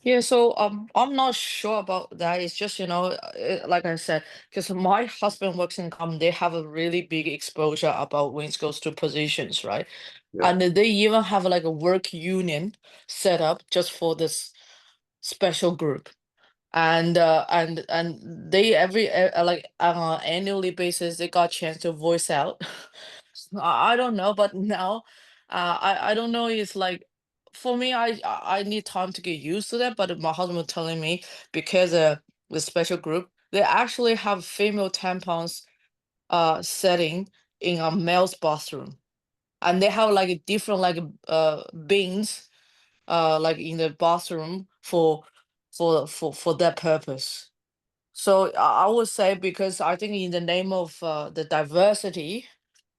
Yeah, so I'm not sure about that. It's just, like I said, because my husband works in company, they have a really big exposure about when it goes to positions, right? yeah. And they even have like a work union set up just for this special group. And they like on an annually basis they got a chance to voice out. I don't know, but now I don't know. It's like for me, I need time to get used to that. But my husband was telling me because the special group they actually have female tampons setting in a male's bathroom, and they have like a different like bins like in the bathroom for that purpose. So I would say because I think in the name of the diversity,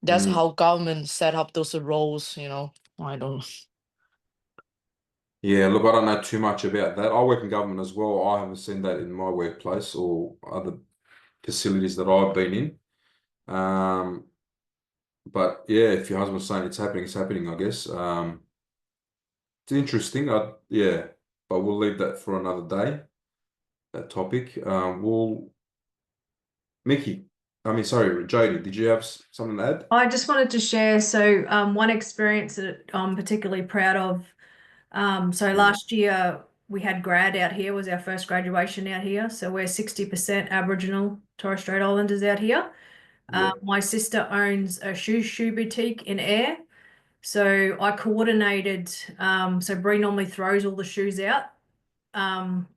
that's how government set up those roles. I don't. Yeah, look, I don't know too much about that. I work in government as well. I haven't seen that in my workplace or other facilities that I've been in. But yeah, if your husband's saying it's happening, I guess. It's interesting. Yeah, but we'll leave that for another day, that topic. Mickey, sorry, Jody, did you have something to add? I just wanted to share. So, one experience that I'm particularly proud of. So last year we had grad out here, was our first graduation out here. So we're 60% Aboriginal Torres Strait Islanders out here. Yeah. My sister owns a shoe boutique in Ayr. So I coordinated. So Bree normally throws all the shoes out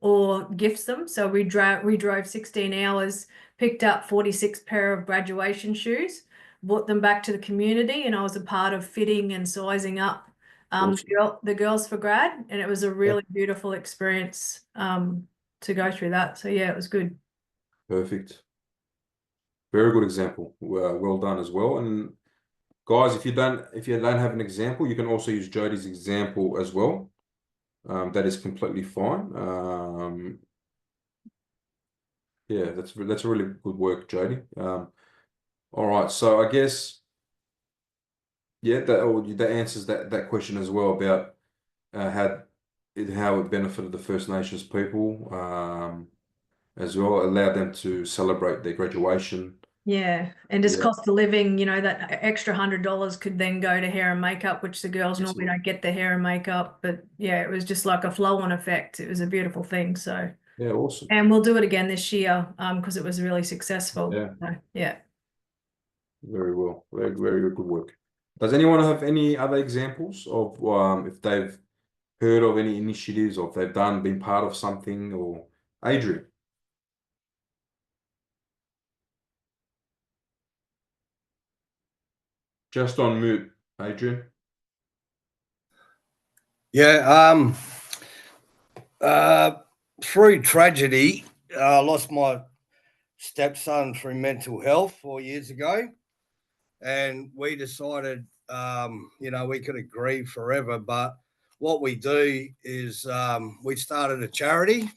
or gifts them. So we drove 16 hours, picked up 46 pair of graduation shoes, brought them back to the community, and I was a part of fitting and sizing up the girls for grad, and it was a really beautiful experience to go through that. So yeah, it was good. Perfect. Very good example. Well done as well. And guys, if you don't have an example, you can also use Jody's example as well. That is completely fine. Yeah, that's really good work, Jody. All right, so I guess that answers that question as well about how it benefited the First Nations people as well, allowed them to celebrate their graduation. Yeah, and just cost of living, you know, that extra $100 could then go to hair and makeup, which the girls normally don't get the hair and makeup. But yeah, it was just like a flow-on effect. It was a beautiful thing. So yeah, awesome. And we'll do it again this year because it was really successful. Yeah. So, yeah. Very well. Very, very good work. Does anyone have any other examples of if they've heard of any initiatives or if they've been part of something? Or Adrian? Just on mute, Adrian. Yeah, through tragedy, I lost my stepson through mental health 4 years ago, and we decided, you know, we could grieve forever, but what we do is we started a charity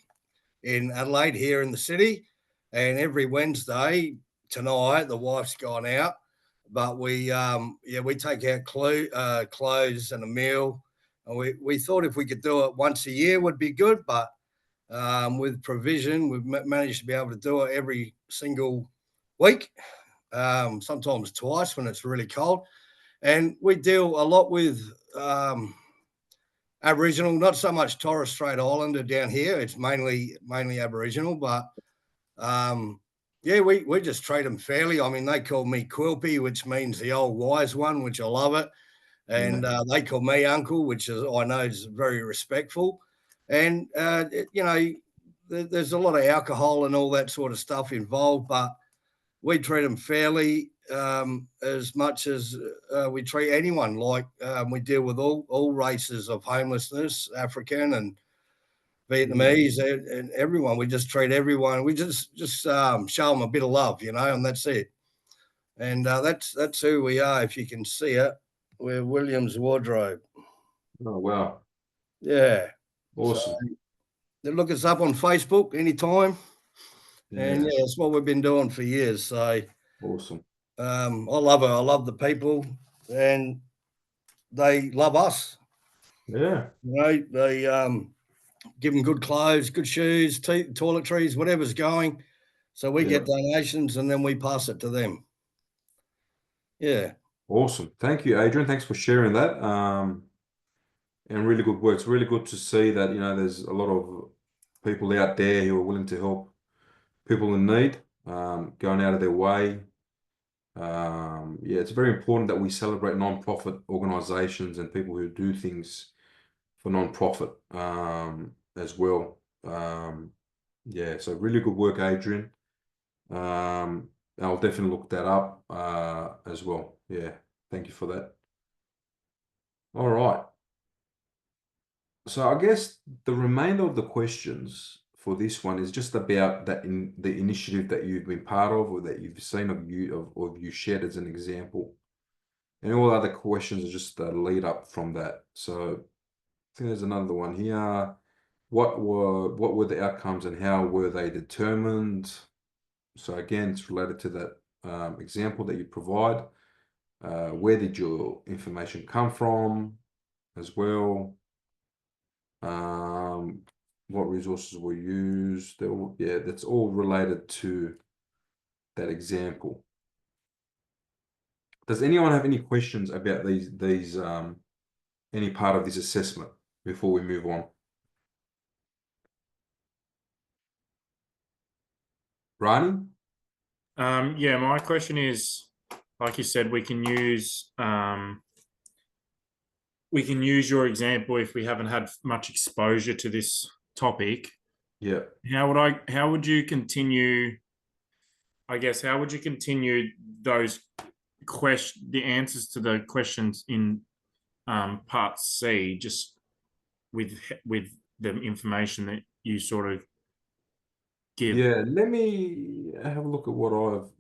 in Adelaide here in the city, and every Wednesday tonight the wife's gone out, but we take out clothes and a meal, and we thought if we could do it once a year would be good, but with provision we've managed to be able to do it every single week, sometimes twice when it's really cold, and we deal a lot with Aboriginal, not so much Torres Strait Islander down here. It's mainly Aboriginal, but yeah, we just treat them fairly. I mean, they call me Quilpy, which means the old wise one, which I love it, and they call me Uncle, which is I know is very respectful. And you know, there's a lot of alcohol and all that sort of stuff involved, but we treat them fairly, as much as we treat anyone. Like we deal with all races of homelessness, African and Vietnamese, and everyone. We just treat everyone. We just show them a bit of love, you know, and that's it. And that's who we are. If you can see it, we're Williams Wardrobe. Oh wow! Yeah, awesome. So, look us up on Facebook anytime. Yeah. And yeah, that's what we've been doing for years. So awesome. I love it. I love the people, and they love us. Yeah. You know, they give them good clothes, good shoes, toiletries, whatever's going. So we get donations and then we pass it to them. Yeah. Awesome. Thank you, Adrian. Thanks for sharing that. And really good work. It's really good to see that, you know, there's a lot of people out there who are willing to help people in need, going out of their way. Yeah, it's very important that we celebrate non-profit organizations and people who do things for non-profit as well. Yeah, so really good work, Adrian. I'll definitely look that up as well. Yeah, thank you for that. All right. So I guess the remainder of the questions for this one is just about the initiative that you've been part of or that you've seen of you shared as an example. And all other questions are just a lead up from that. So I think there's another one here. What were the outcomes and how were they determined? So again, it's related to that example that you provide. Where did your information come from as well? What resources were used? That's all related to that example. Does anyone have any questions about these any part of this assessment before we move on? Rani? Yeah, my question is, like you said, we can use we can use your example if we haven't had much exposure to this topic. Yeah. How would you continue? I guess how would you continue those the answers to the questions in part C, just with the information that you sort of give? Yeah, let me have a look at what I've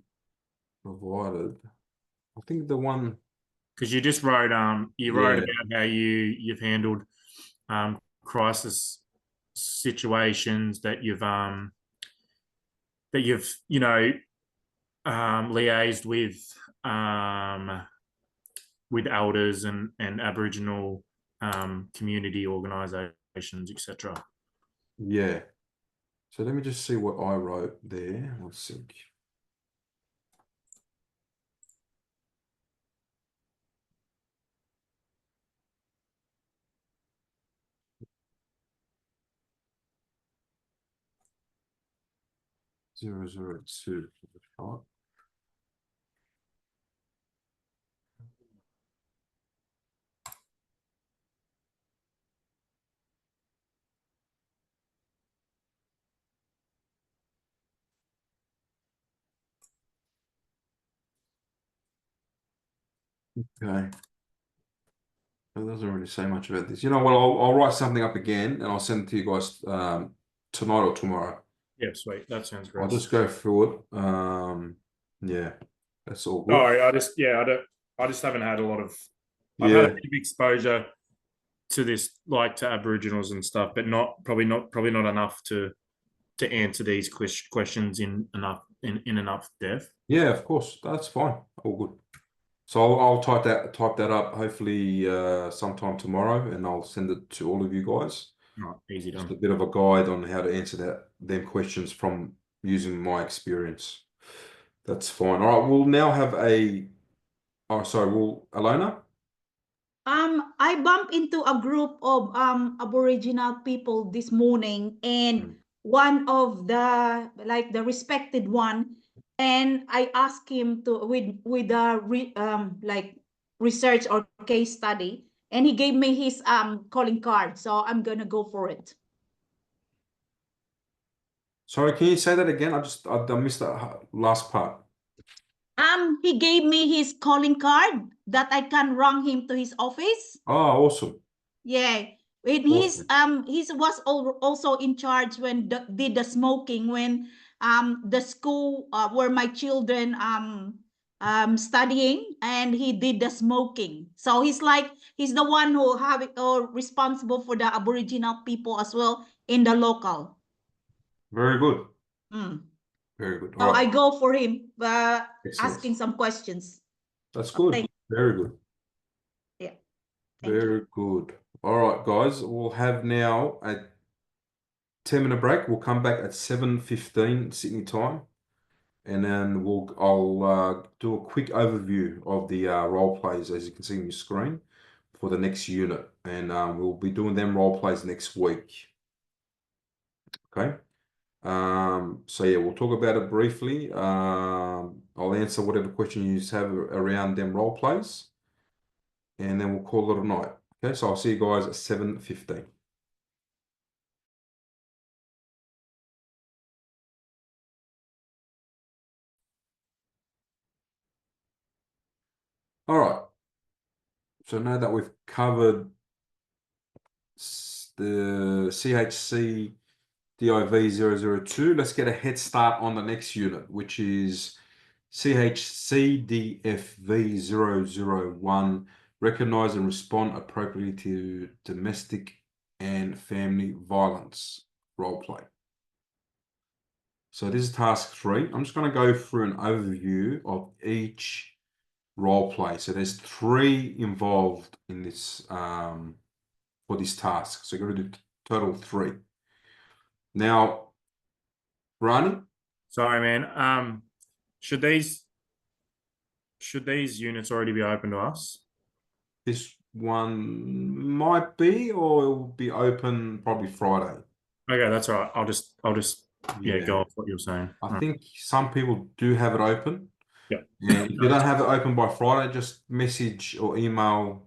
provided. I think the one, because you just wrote Yeah. about how you've handled crisis situations that you've liaised with elders and Aboriginal community organisations, etc. yeah. So let me just see what I wrote there. Let's see. .002. Right. Okay. It doesn't really say much about this. You know what? I'll write something up again and I'll send it to you guys tonight or tomorrow. Yeah, sweet. That sounds great. I'll just go through it. Yeah, that's all good. Sorry, I just haven't had a lot of. I've had a bit of exposure to this, like to Aboriginals and stuff, but probably not enough to answer these questions in enough depth. Yeah, of course. That's fine. All good. So I'll type that up hopefully sometime tomorrow, and I'll send it to all of you guys. Right, easy done. Just a bit of a guide on how to answer them questions from using my experience. That's fine. All right, we'll now have Alona? I bumped into a group of Aboriginal people this morning, and one of the respected one, and I asked him to with a research or case study, and he gave me his calling card, so I'm gonna go for it. Sorry, can you say that again? I missed that last part. He gave me his calling card that I can run him to his office. Oh, awesome. Yeah. He was also in charge when did the smoking when the school where my children studying, and he did the smoking. So he's the one who responsible for the Aboriginal people as well in the local. Very good. Mm. Very good. So I go for him asking some questions. That's good. Very good. Yeah. Very good. All right, guys. We'll have now a 10-minute break. We'll come back at 7:15 Sydney time, and then I'll do a quick overview of the role plays, as you can see on your screen, for the next unit, and we'll be doing them role plays next week. Okay. So yeah, we'll talk about it briefly. I'll answer whatever question you have around them role plays, and then we'll call it a night. Okay, so I'll see you guys at 7:15. All right. So now that we've covered the CHCDIV002, let's get a head start on the next unit, which is CHCDIV001, recognize and respond appropriately to domestic and family violence role play. So this is task 3. I'm just going to go through an overview of each role play. So there's 3 involved in this for this task. So you're going to do total 3. Now, Rani? Sorry, man. Should these units already be open to us? This one might be, or it will be open probably Friday. Okay, that's all right. I'll just go off what you're saying. I think some people do have it open. Yeah. And if you don't have it open by Friday, just message or email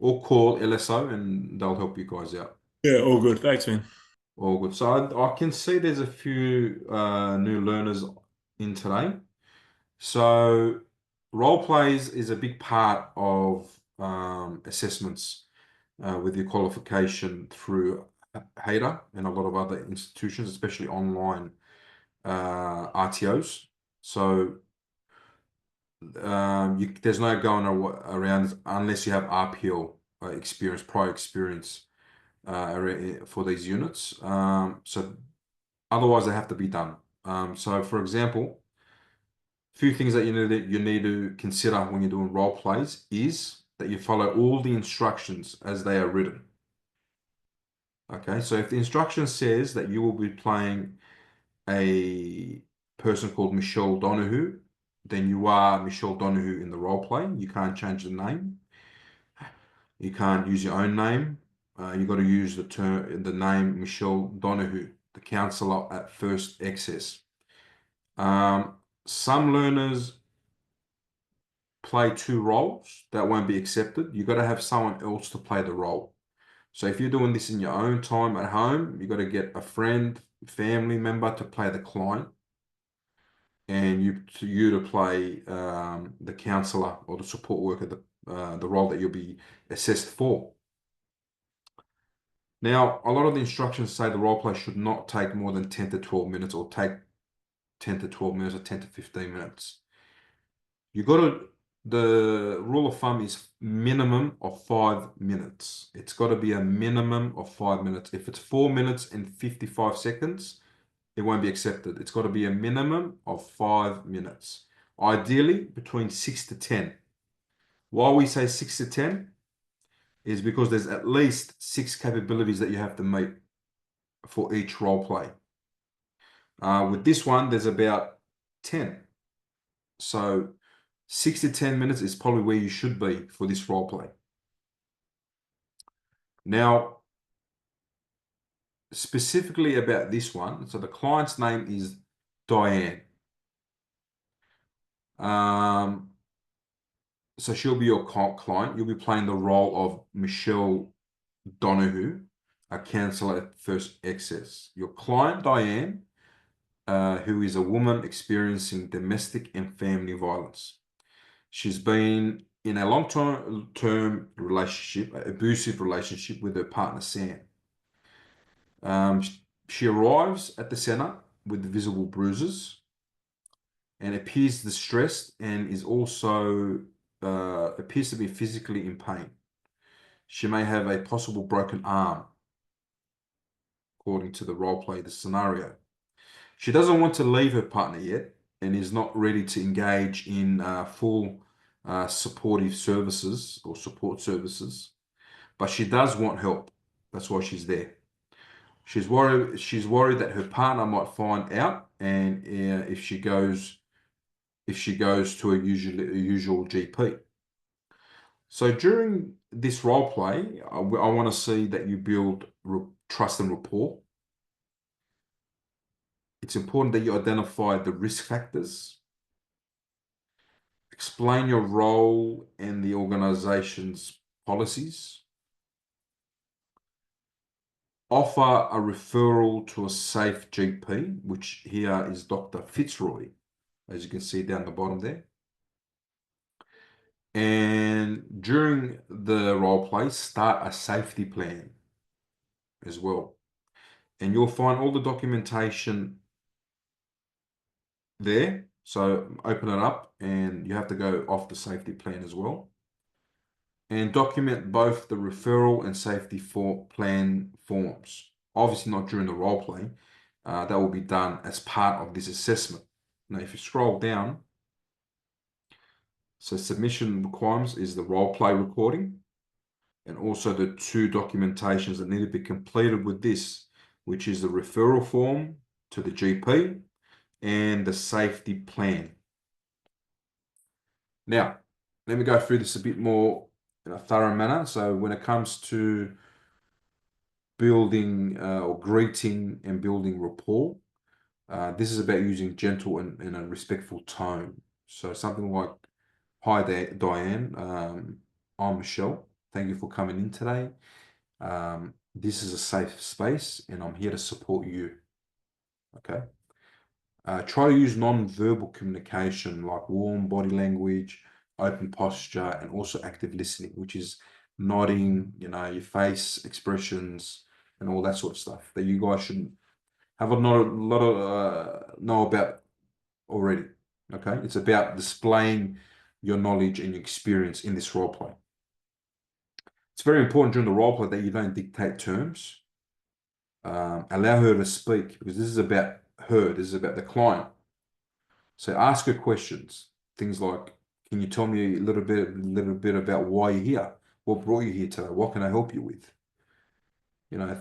or call LSO and they'll help you guys out. Yeah, all good. Thanks, man. All good. So I can see there's a few new learners in today. So role plays is a big part of assessments with your qualification through HADA and a lot of other institutions, especially online RTOs. So there's no going around unless you have RPL experience, prior experience for these units. So otherwise they have to be done. So for example, a few things that you need to consider when you're doing role plays is that you follow all the instructions as they are written. Okay, so if the instruction says that you will be playing a person called Michelle Donahue, then you are Michelle Donahue in the role play. You can't change the name. You can't use your own name. You've got to use the name Michelle Donahue, the counsellor at First Access. Some learners play two roles that won't be accepted. You've got to have someone else to play the role. So if you're doing this in your own time at home, you've got to get a friend, family member to play the client, and you to play the counsellor or the support worker, the role that you'll be assessed for. Now, a lot of the instructions say the role play should not take more than 10 to 12 minutes, or take 10 to 12 minutes, or 10 to 15 minutes. The rule of thumb is minimum of 5 minutes. It's got to be a minimum of 5 minutes. If it's 4 minutes and 55 seconds, it won't be accepted. It's got to be a minimum of 5 minutes. Ideally, between 6 to 10. Why we say 6 to 10 is because there's at least 6 capabilities that you have to meet for each role play. With this one, there's about 10. So 6 to 10 minutes is probably where you should be for this role play. Now, specifically about this one, so the client's name is Diane. So she'll be your client. You'll be playing the role of Michelle Donahue, a counsellor at First Access. Your client, Diane, who is a woman experiencing domestic and family violence. She's been in a long-term relationship, an abusive relationship with her partner, Sam. She arrives at the centre with visible bruises and appears distressed, and is also appears to be physically in pain. She may have a possible broken arm, according to the role play, the scenario. She doesn't want to leave her partner yet and is not ready to engage in full supportive services or support services, but she does want help. That's why she's there. She's worried that her partner might find out, and if she goes to a usual GP. So during this role play, I want to see that you build trust and rapport. It's important that you identify the risk factors, explain your role and the organization's policies, offer a referral to a safe GP, which here is Dr. Fitzroy, as you can see down the bottom there. And during the role play, start a safety plan as well. And you'll find all the documentation there. So open it up, and you have to go off the safety plan as well. And document both the referral and safety plan forms. Obviously not during the role play. That will be done as part of this assessment. Now, if you scroll down, so submission requirements is the role play recording, and also the 2 documentations that need to be completed with this, which is the referral form to the GP and the safety plan. Now, let me go through this a bit more in a thorough manner. So when it comes to building or greeting and building rapport, this is about using gentle and a respectful tone. So something like, "Hi there, Diane, I'm Michelle. Thank you for coming in today. This is a safe space and I'm here to support you. Okay. Try to use non-verbal communication like warm body language, open posture, and also active listening, which is nodding, your face expressions and all that sort of stuff that you guys should have a lot of know about already. Okay. It's about displaying your knowledge and your experience in this role play. It's very important during the role play that you don't dictate terms. Allow her to speak because this is about her. This is about the client. So ask her questions. Things like, can you tell me a little bit about why you're here? What brought you here today? What can I help you with?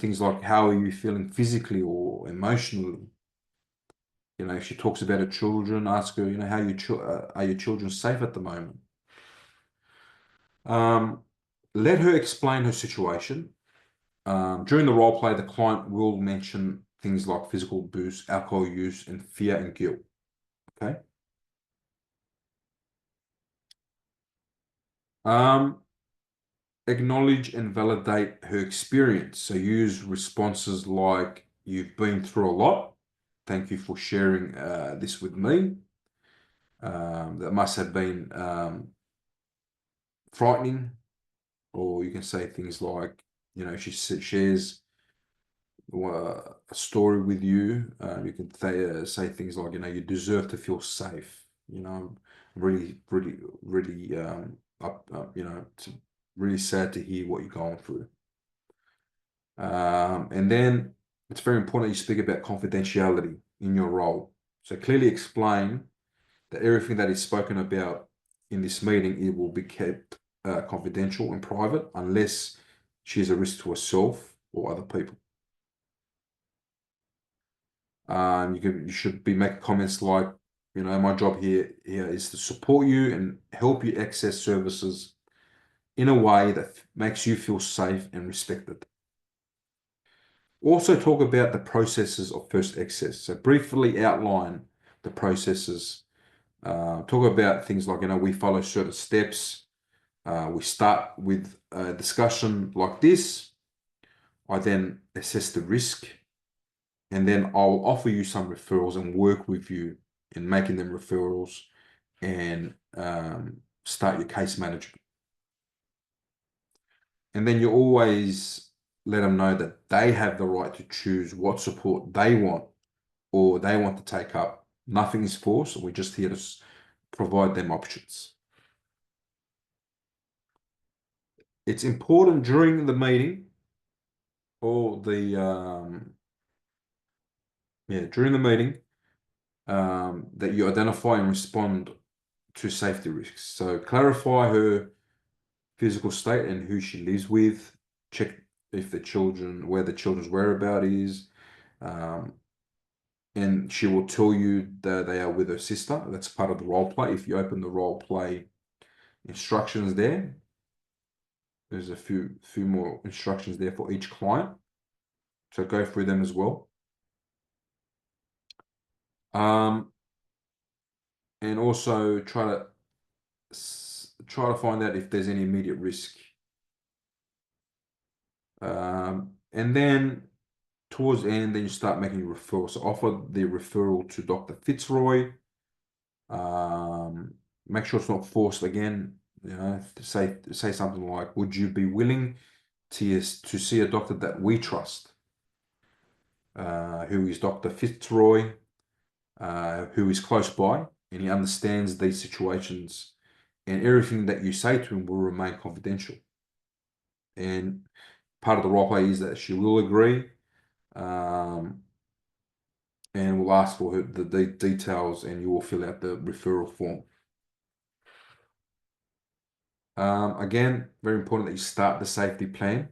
Things like, how are you feeling physically or emotionally? If she talks about her children, ask her, how are your children safe at the moment? Let her explain her situation. During the role play, the client will mention things like physical abuse, alcohol use, and fear and guilt. Okay. Acknowledge and validate her experience. So use responses like, you've been through a lot. Thank you for sharing this with me. That must have been frightening. Or you can say things like, she shares a story with you. You can say things like, you deserve to feel safe. I'm really, really, really it's really sad to hear what you're going through. And then it's very important that you speak about confidentiality in your role. So clearly explain that everything that is spoken about in this meeting, it will be kept confidential and private unless she is a risk to herself or other people. You should be making comments like, my job here is to support you and help you access services in a way that makes you feel safe and respected. Also talk about the processes of first access. So briefly outline the processes. Talk about things like, we follow certain steps. We start with a discussion like this. I then assess the risk. And then I'll offer you some referrals and work with you in making them referrals and start your case management. And then you always let them know that they have the right to choose what support they want or they want to take up. Nothing is forced. We're just here to provide them options. It's important during the meeting or during the meeting that you identify and respond to safety risks. So clarify her physical state and who she lives with. Check if where the children's whereabout is. And she will tell you that they are with her sister. That's part of the role play. If you open the role play instructions there's a few more instructions there for each client. So go through them as well. And also try to find out if there's any immediate risk. And then towards the end, then you start making referrals. So offer the referral to Dr. Fitzroy. Make sure it's not forced again. To say something like, would you be willing to see a doctor that we trust, who is Dr. Fitzroy, who is close by, and he understands these situations, and everything that you say to him will remain confidential. And part of the role play is that she will agree, and we'll ask for the details, and you will fill out the referral form. Again, very important that you start the safety plan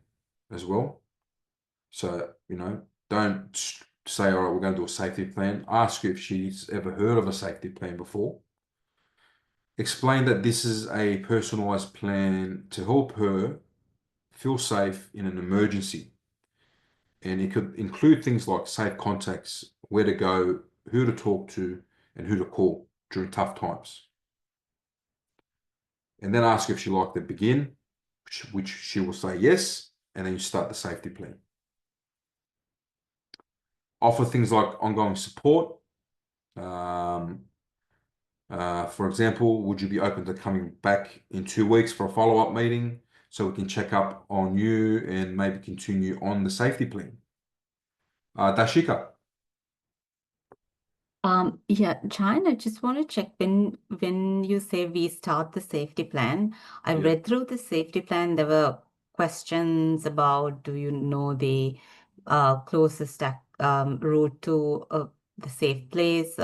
as well. So, don't say, all right, we're going to do a safety plan. Ask her if she's ever heard of a safety plan before. Explain that this is a personalized plan to help her feel safe in an emergency. And it could include things like safe contacts, where to go, who to talk to, and who to call during tough times. And then ask if she'd like to begin. which she will say yes, and then you start the safety plan. Offer things like ongoing support. For example, would you be open to coming back in 2 weeks for a follow-up meeting so we can check up on you and maybe continue on the safety plan? Dashika. Yeah, China, I just want to check when you say we start the safety plan, I Yeah. read through the safety plan. There were questions about, do you know the closest route to the safe place?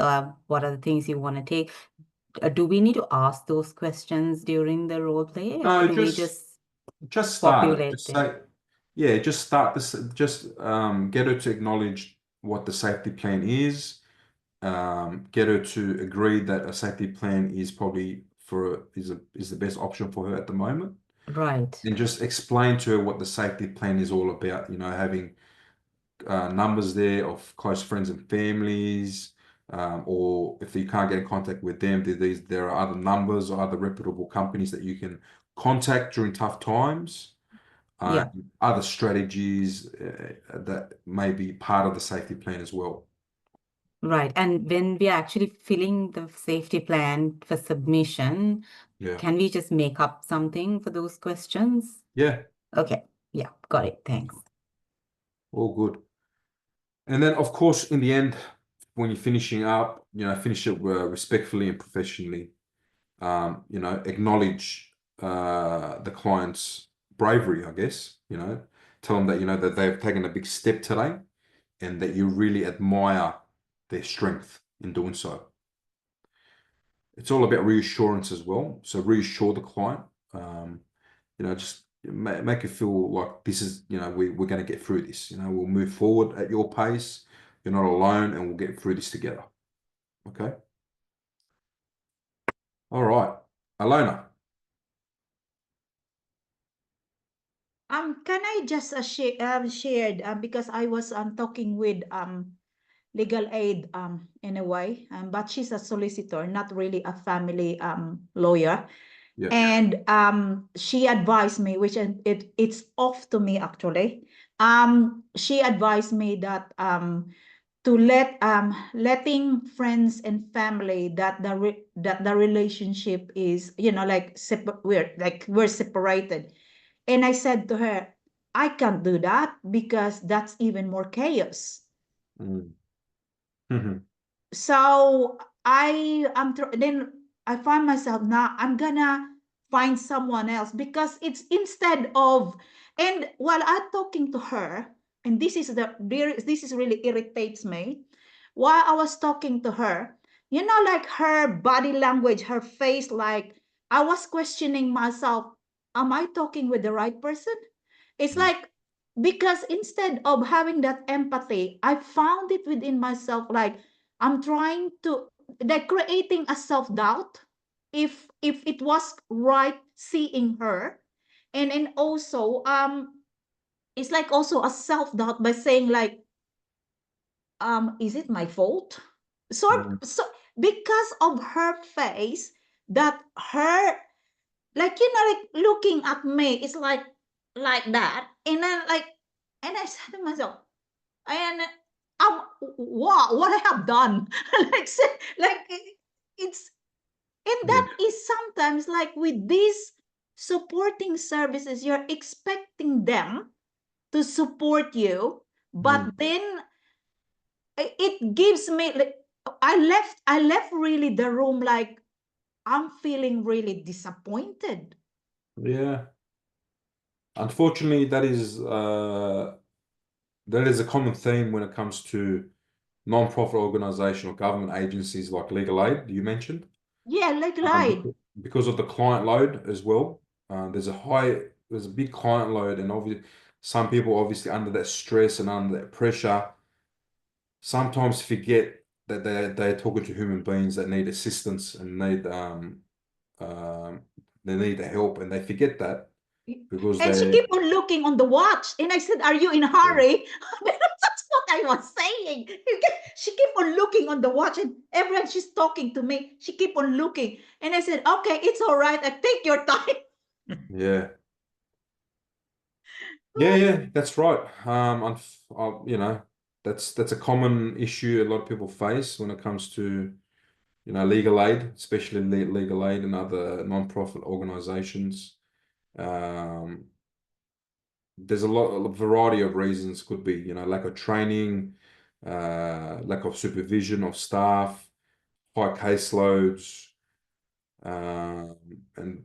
What are the things you want to take? Do we need to ask those questions during the role play, No, or do we just start it. populate Just them? say, yeah, just start this. Just get her to acknowledge what the safety plan is. Get her to agree that a safety plan is probably is the best option for her at the moment. Right. And just explain to her what the safety plan is all about. You know, having numbers there of close friends and families, or if you can't get in contact with them, there are other numbers or other reputable companies that you can contact during tough times. Yeah. Other strategies that may be part of the safety plan as well. Right. And when we are actually filling the safety plan for submission, Yeah. can we just make up something for those questions? Yeah. Okay. Yeah. Got it. Thanks. All good. And then, of course, in the end, when you're finishing up, finish it respectfully and professionally. Acknowledge the client's bravery, I guess. Tell them that that they've taken a big step today, and that you really admire their strength in doing so. It's all about reassurance as well. So reassure the client. Just make it feel like this is, we're going to get through this. We'll move forward at your pace. You're not alone, and we'll get through this together. Okay. All right, Alona. Can I just shared because I was talking with legal aid in a way, but she's a solicitor, not really a family lawyer. Yeah. And she advised me, which it's off to me actually. She advised me that to letting friends and family that the relationship is like we're separated. And I said to her, I can't do that because that's even more chaos. So then I find myself now I'm gonna find someone else, because it's instead of, and while I'm talking to her, and this is really irritates me, while I was talking to her, like her body language, her face, like I was questioning myself, am I talking with the right person? It's like, because instead of having that empathy, I found it within myself, like I'm trying to, like, creating a self-doubt if it was right seeing her. And also it's like also a self-doubt by saying like, is it my fault? So because of her face, that her, like, like looking at me, it's like that. And then and I said to myself, and what I have done. like it's, and that is sometimes like with these supporting services, you're expecting them to support you, but then it gives me like, I left really the room like I'm feeling really disappointed. Yeah. Unfortunately, that is a common theme when it comes to non-profit organization or government agencies like legal aid you mentioned. Yeah, legal aid. Because of the client load as well. There's a big client load, and obviously some people obviously under that stress and under that pressure sometimes forget that they're talking to human beings that need assistance and they need the help, and they forget that because and she kept on looking on the watch, and I said, are you in a hurry? That's what I was saying. She kept on looking on the watch, and everyone she's talking to me, she kept on looking, and I said, okay, it's all right, I take your time. Yeah. Yeah, that's right. You know, that's a common issue a lot of people face when it comes to, you know, legal aid, especially legal aid and other non-profit organizations. There's a variety of reasons. Could be, you know, lack of training, lack of supervision of staff, high caseloads, and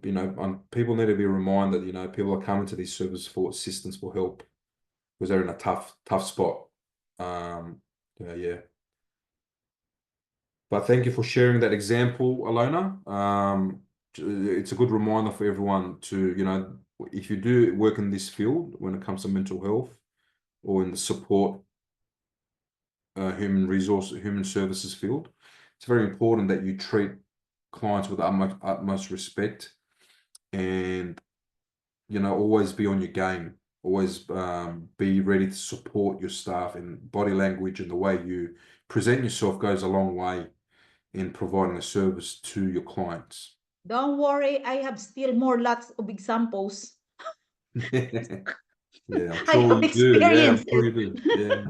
you know, people need to be reminded, you know, people are coming to these services for assistance, for help, because they're in a tough spot. Yeah. But thank you for sharing that example, Alona. It's a good reminder for everyone to, you know, if you do work in this field when it comes to mental health or in the support human services field, it's very important that you treat clients with utmost respect and, you know, always be on your game. Always be ready to support your staff, and body language and the way you present yourself goes a long way in providing a service to your clients. Don't worry, I have still more lots of examples. Yeah, I'm I sure have you do. Yeah, I'm experienced sure you it. do. Yeah.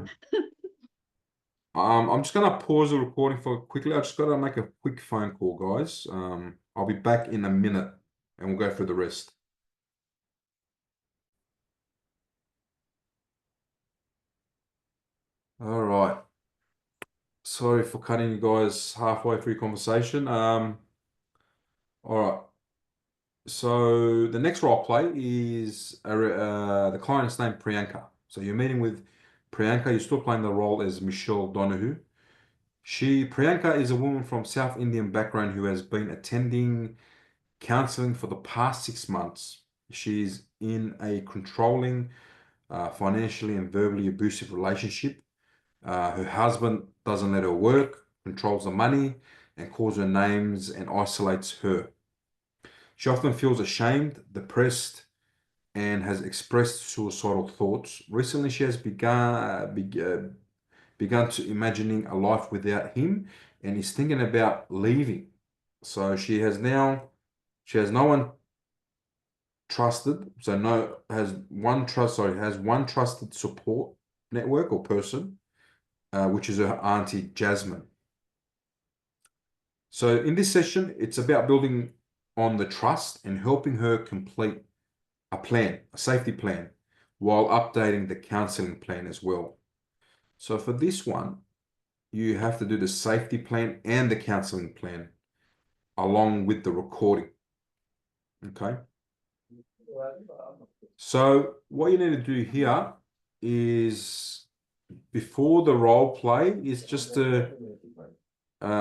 I'm just gonna pause the recording for quickly. I just gotta make a quick phone call, guys. I'll be back in a minute and we'll go through the rest. All right. Sorry for cutting you guys halfway through your conversation. All right. So the next role play is the client's name Priyanka. So you're meeting with Priyanka. You're still playing the role as Michelle Donahue. Priyanka is a woman from South Indian background who has been attending counseling for the past 6 months. She's in a controlling, financially and verbally abusive relationship. Her husband doesn't let her work, controls the money, and calls her names and isolates her. She often feels ashamed, depressed, and has expressed suicidal thoughts. Recently, she has begun to imagining a life without him and is thinking about leaving. So she has no one trusted. So has one trusted support network or person, which is her auntie Jasmine. So in this session, it's about building on the trust and helping her complete a safety plan, while updating the counseling plan as well. So for this one, you have to do the safety plan and the counseling plan along with the recording. Okay. So what you need to do here is, before the role play, is just to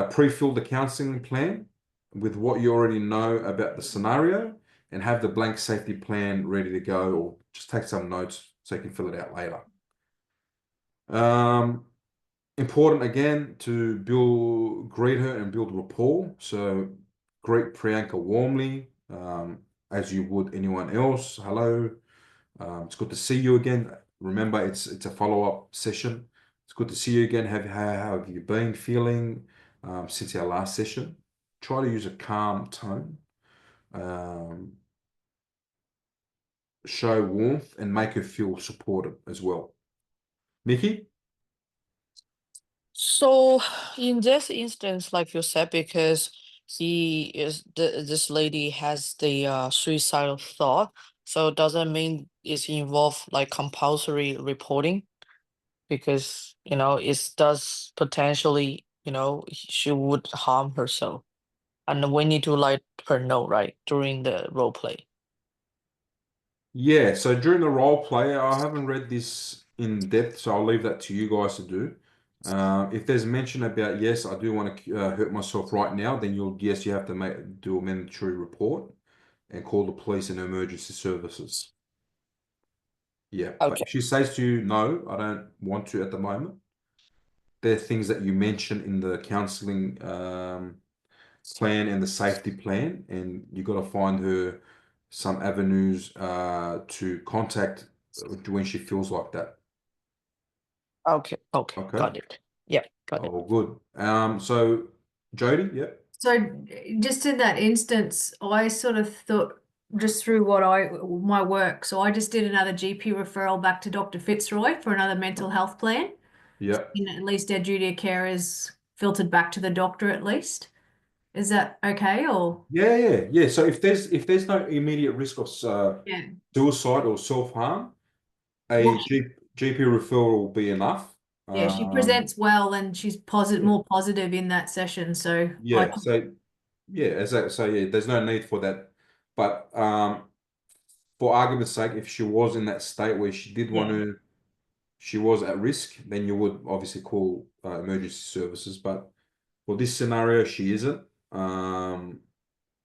pre-fill the counseling plan with what you already know about the scenario and have the blank safety plan ready to go, or just take some notes so you can fill it out later. Important again to greet her and build rapport. So greet Priyanka warmly, as you would anyone else. Hello, it's good to see you again. Remember, it's a follow-up session. It's good to see you again. How have you been feeling since our last session? Try to use a calm tone. Show warmth and make her feel supported as well. Mickey? So in this instance, like you said, because this lady has the suicidal thought, so does that mean it's involved like compulsory reporting? Because, you know, it does potentially, you know, she would harm herself. And we need to let her know, right, during the role play. Yeah, so during the role play, I haven't read this in depth, so I'll leave that to you guys to do. If there's mention about, yes, I do want to hurt myself right now, then you have to do a mandatory report and call the police and emergency services. Yeah, but Okay. if she says to you, no, I don't want to at the moment, there are things that you mention in the counseling plan and the safety plan, and you got to find her some avenues to contact when she feels like that. Okay. Okay. Got it. Yeah, got it. Oh, good. So Jody, yeah. So just in that instance, I sort of thought just through my work. So I just did another GP referral back to Dr. Fitzroy for another mental health plan. Yeah. And at least our duty of care is filtered back to the doctor at least. Is that okay or? Yeah. So if there's no immediate risk of Yeah. suicide or self-harm, a Well, GP referral will be enough. yeah, she presents well and she's more positive in that session. So yeah, so yeah, there's no need for that. But for argument's sake, if she was in that state where she did want to, she was at risk, then you would obviously call emergency services. But for this scenario, she isn't. I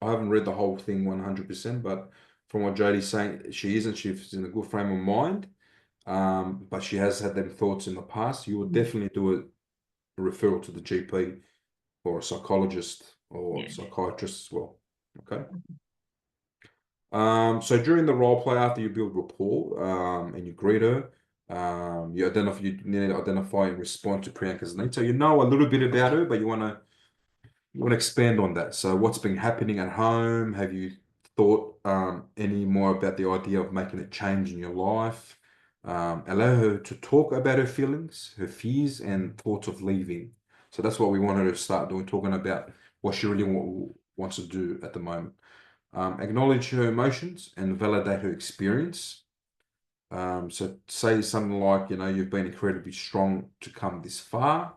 haven't read the whole thing 100%, but from what Jodie's saying, she isn't. She's in a good frame of mind. But she has had them thoughts in the past. You would definitely do a referral to the GP or a psychologist or psychiatrist as well. Okay. So during the role play, after you build rapport, and you greet her, you need to identify and respond to Priyanka's needs. So you know a little bit about her, but you want to expand on that. So what's been happening at home? Have you thought any more about the idea of making a change in your life? Allow her to talk about her feelings, her fears, and thoughts of leaving. So that's what we wanted to start doing, talking about what she really wants to do at the moment. Acknowledge her emotions and validate her experience. So say something like, you've been incredibly strong to come this far.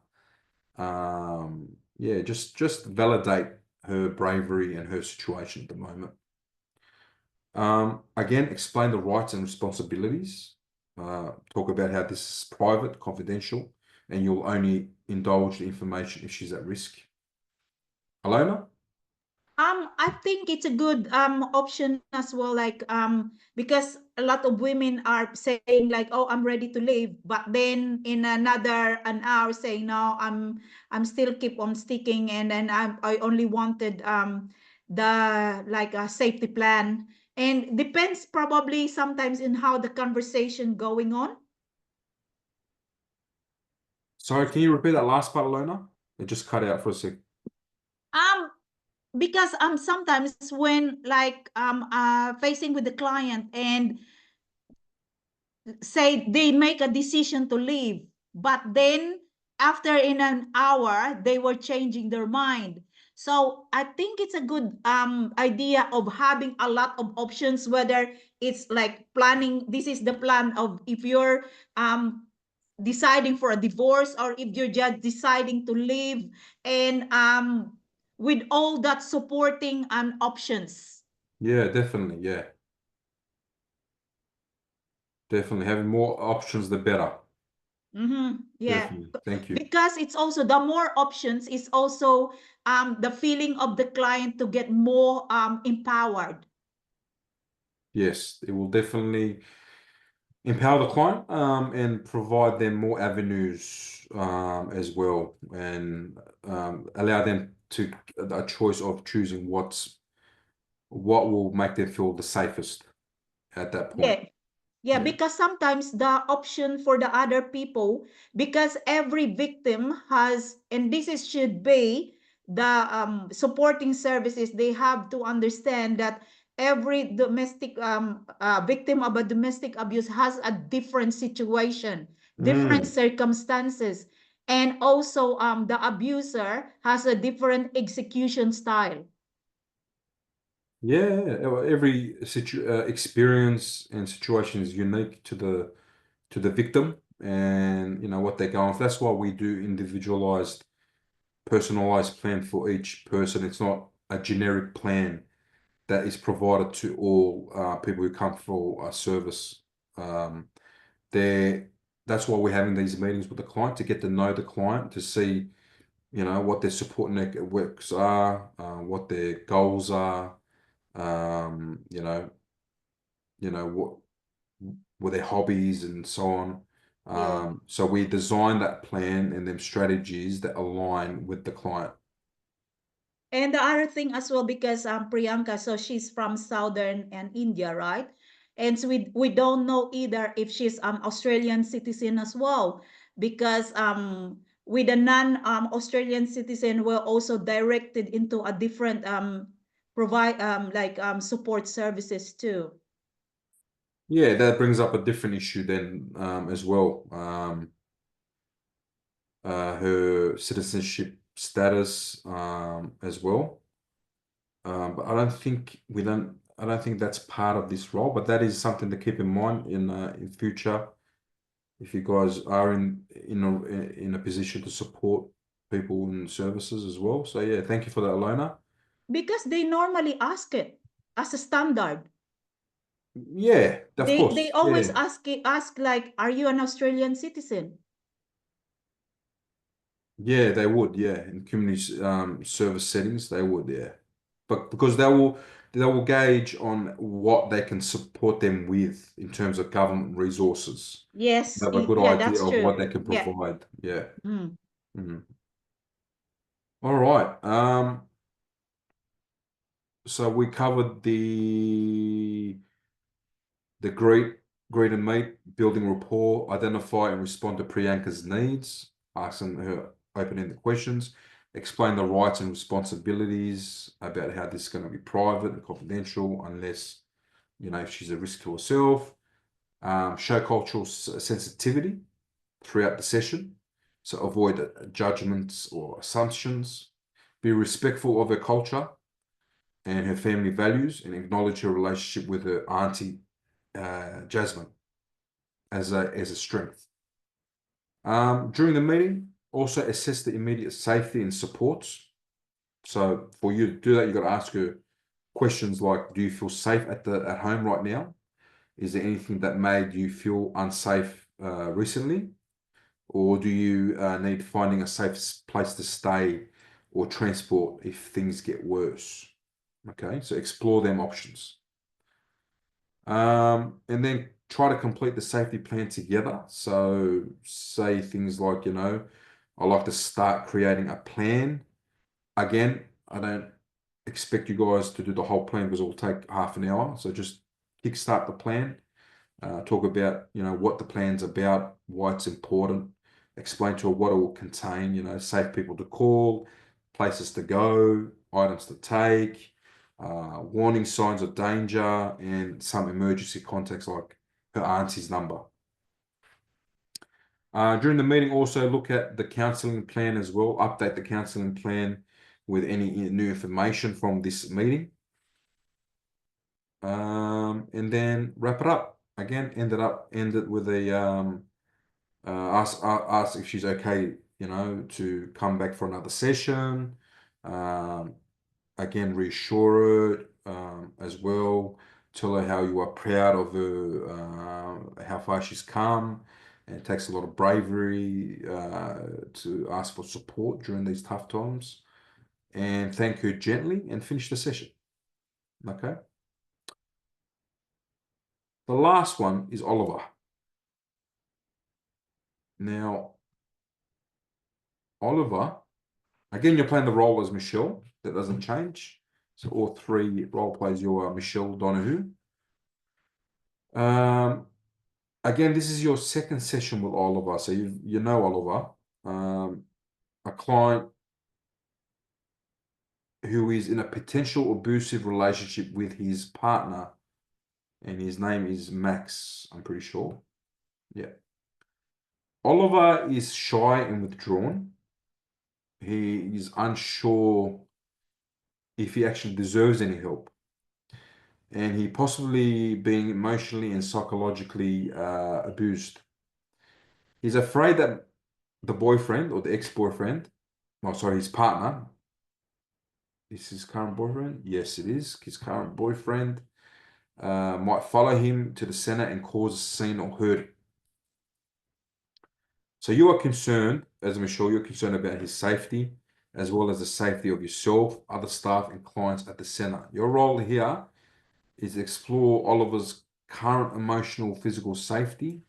Just validate her bravery and her situation at the moment. Again, explain the rights and responsibilities. Talk about how this is private, confidential, and you'll only indulge the information if she's at risk. Alona? I think it's a good option as well, like because a lot of women are saying like, oh, I'm ready to leave, but then in an hour saying no, I'm still keep on sticking, and then I only wanted the like a safety plan, and depends probably sometimes in how the conversation going on. Sorry, can you repeat that last part, Alona? It just cut out for a sec. Because sometimes when like facing with the client and say they make a decision to leave, but then after in an hour they were changing their mind. So I think it's a good idea of having a lot of options, whether it's like planning, this is the plan of if you're deciding for a divorce or if you're just deciding to leave, and with all that supporting options. Yeah, definitely. Yeah. Definitely. Having more options, the better. Yeah. Definitely. Thank you. Because it's also the more options is also the feeling of the client to get more empowered. Yes, it will definitely empower the client and provide them more avenues as well, and allow them to a choice of choosing what will make them feel the safest at that point. Yeah, because sometimes the option for the other people, because every victim has, and should be the supporting services, they have to understand that every domestic victim of a domestic abuse has a different situation, different circumstances, and also the abuser has a different execution style. Yeah, every experience and situation is unique to the victim, and what they're going for. That's why we do individualized, personalized plan for each person. It's not a generic plan that is provided to all people who come for a service. That's why we're having these meetings with the client, to get to know the client, to see what their support networks are, what their goals are, what their hobbies and so on. So we design that plan and them strategies that align with the client. And the other thing as well, because Priyanka, so she's from Southern and India, right? And so we don't know either if she's an Australian citizen as well, because with a non Australian citizen, we're also directed into a different provide support services too. Yeah, that brings up a different issue then as well. Her citizenship status as well. But I don't think that's part of this role, but that is something to keep in mind in future if you guys are in a position to support people in services as well. So yeah, thank you for that, Alona. Because they normally ask it as a standard. Yeah, of course. They always Yeah. ask like, are you an Australian citizen? Yeah, they would. Yeah, in community service settings, they would. Yeah, but because they will gauge on what they can support them with in terms of government resources. Yes, They have a good yeah, idea that's of true. what they can Yeah. provide. Yeah. Mm. All right. So we covered the greet and meet, building rapport, identify and respond to Priyanka's needs, asking her open-ended questions, explain the rights and responsibilities about how this is going to be private and confidential unless, if she's a risk to herself, show cultural sensitivity throughout the session, so avoid judgments or assumptions, be respectful of her culture and her family values, and acknowledge her relationship with her auntie Jasmine as a strength. During the meeting, also assess the immediate safety and supports. So for you to do that, you've got to ask her questions like, do you feel safe at home right now? Is there anything that made you feel unsafe recently? Or do you need finding a safe place to stay or transport if things get worse? Okay, so explore them options. And then try to complete the safety plan together. So say things like, I like to start creating a plan. Again, I don't expect you guys to do the whole plan because it will take half an hour. So just kickstart the plan. Talk about, what the plan's about, why it's important. Explain to her what it will contain, safe people to call, places to go, items to take, warning signs of danger, and some emergency contacts like her auntie's number. During the meeting, also look at the counselling plan as well. Update the counselling plan with any new information from this meeting. And then wrap it up. Again, end it with a ask if she's okay, to come back for another session. Again, reassure her as well. Tell her how you are proud of her, how far she's come. And it takes a lot of bravery to ask for support during these tough times. And thank her gently and finish the session. Okay. The last one is Oliver. Now, Oliver, again, you're playing the role as Michelle. That doesn't change. So all three role plays, you are Michelle Donahue. Again, this is your second session with Oliver. So you know Oliver, a client who is in a potential abusive relationship with his partner. And his name is Max, I'm pretty sure. Yeah. Oliver is shy and withdrawn. He is unsure if he actually deserves any help. And he possibly being emotionally and psychologically abused. He's afraid that the boyfriend or the ex-boyfriend, his partner, is his current boyfriend? Yes, it is. His current boyfriend might follow him to the center and cause a scene or hurt him. So you are concerned, as I'm sure you're concerned about his safety, as well as the safety of yourself, other staff, and clients at the center. Your role here is to explore Oliver's current emotional, physical safety,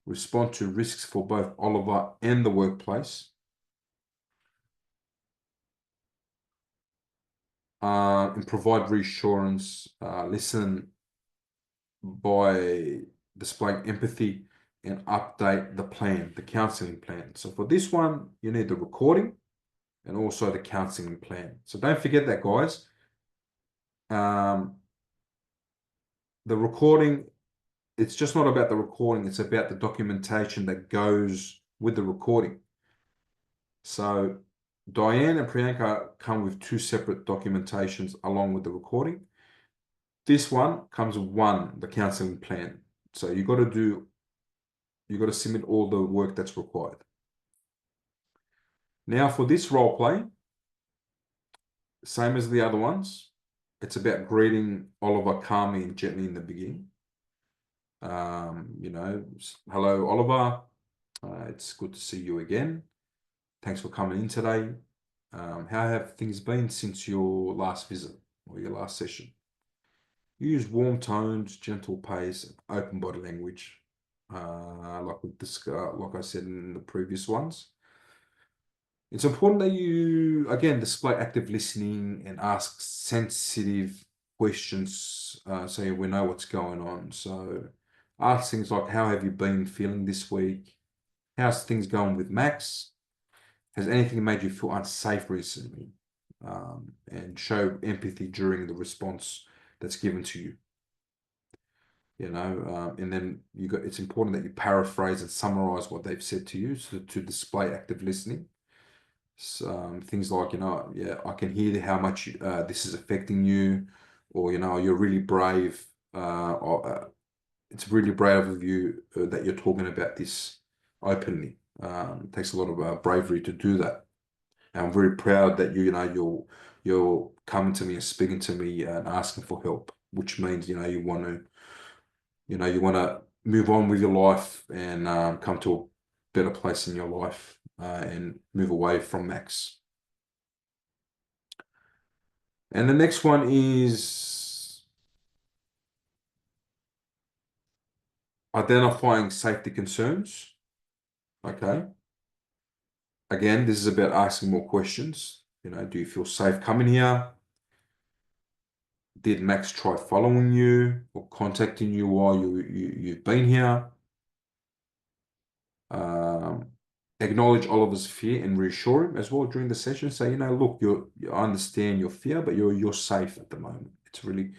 respond to risks for both Oliver and the workplace, and provide reassurance, listen by displaying empathy, and update the plan, the counseling plan. So for this one, you need the recording and also the counseling plan. So don't forget that, guys. the recording, it's just not about the recording, it's about the documentation that goes with the recording. So Diane and Priyanka come with 2 separate documentations along with the recording. This one comes with one, the counseling plan. So you got to submit all the work that's required. Now for this role play, same as the other ones, it's about greeting Oliver calmly and gently in the beginning. You know, hello, Oliver. It's good to see you again. Thanks for coming in today. How have things been since your last visit or your last session? Use warm tones, gentle pace, open body language, like we discussed, like I said in the previous ones. It's important that you, again, display active listening and ask sensitive questions so we know what's going on. So ask things like, how have you been feeling this week? How's things going with Max? Has anything made you feel unsafe recently? And show empathy during the response that's given to you. You know, and then it's important that you paraphrase and summarize what they've said to you to display active listening. So, things like, you know, yeah, I can hear how much this is affecting you, or, you know, you're really brave. It's really brave of you that you're talking about this openly. It takes a lot of bravery to do that. And I'm very proud that you're coming to me and speaking to me and asking for help, which means, you know, you want to move on with your life and come to a better place in your life and move away from Max. And the next one is identifying safety concerns. Okay. Again, this is about asking more questions. You know, do you feel safe coming here? Did Max try following you or contacting you while you've been here? Acknowledge Oliver's fear and reassure him as well during the session. Say, you know, look, I understand your fear, but you're safe at the moment. It's really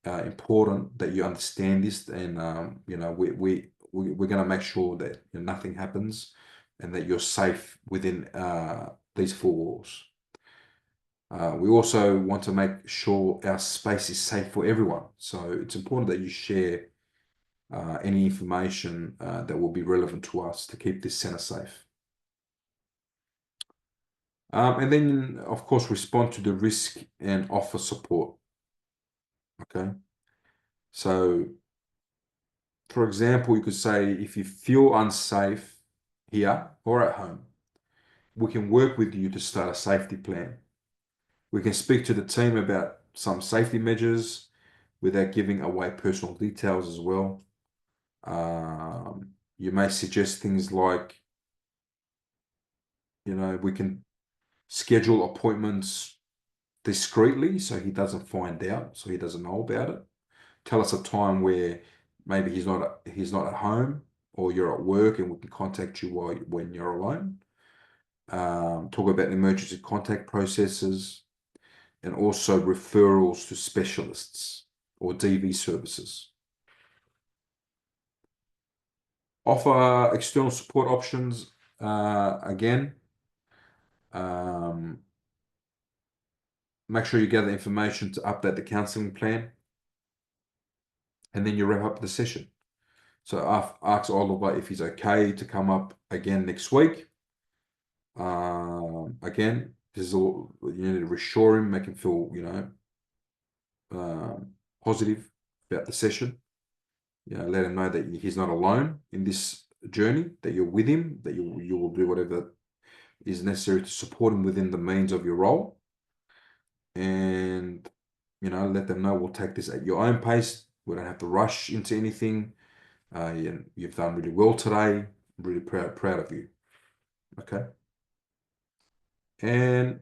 important that you understand this, and you know, we're going to make sure that nothing happens and that you're safe within these 4 walls. We also want to make sure our space is safe for everyone. So it's important that you share any information that will be relevant to us to keep this center safe. And then, of course, respond to the risk and offer support. Okay. So, for example, you could say, if you feel unsafe here or at home, we can work with you to start a safety plan. We can speak to the team about some safety measures without giving away personal details as well. You may suggest things like, you know, we can schedule appointments discreetly so he doesn't find out, so he doesn't know about it. Tell us a time where maybe he's not at home or you're at work and we can contact you when you're alone. Talk about emergency contact processes and also referrals to specialists or DV services. Offer external support options again. Make sure you gather information to update the counseling plan. And then you wrap up the session. So ask Oliver if he's okay to come up again next week. Again, this is all, you need to reassure him, make him feel, you know, positive about the session. You know, let him know that he's not alone in this journey, that you're with him, that you will do whatever is necessary to support him within the means of your role. And, you know, let them know we'll take this at your own pace. We don't have to rush into anything. You've done really well today. I'm really proud of you. Okay. And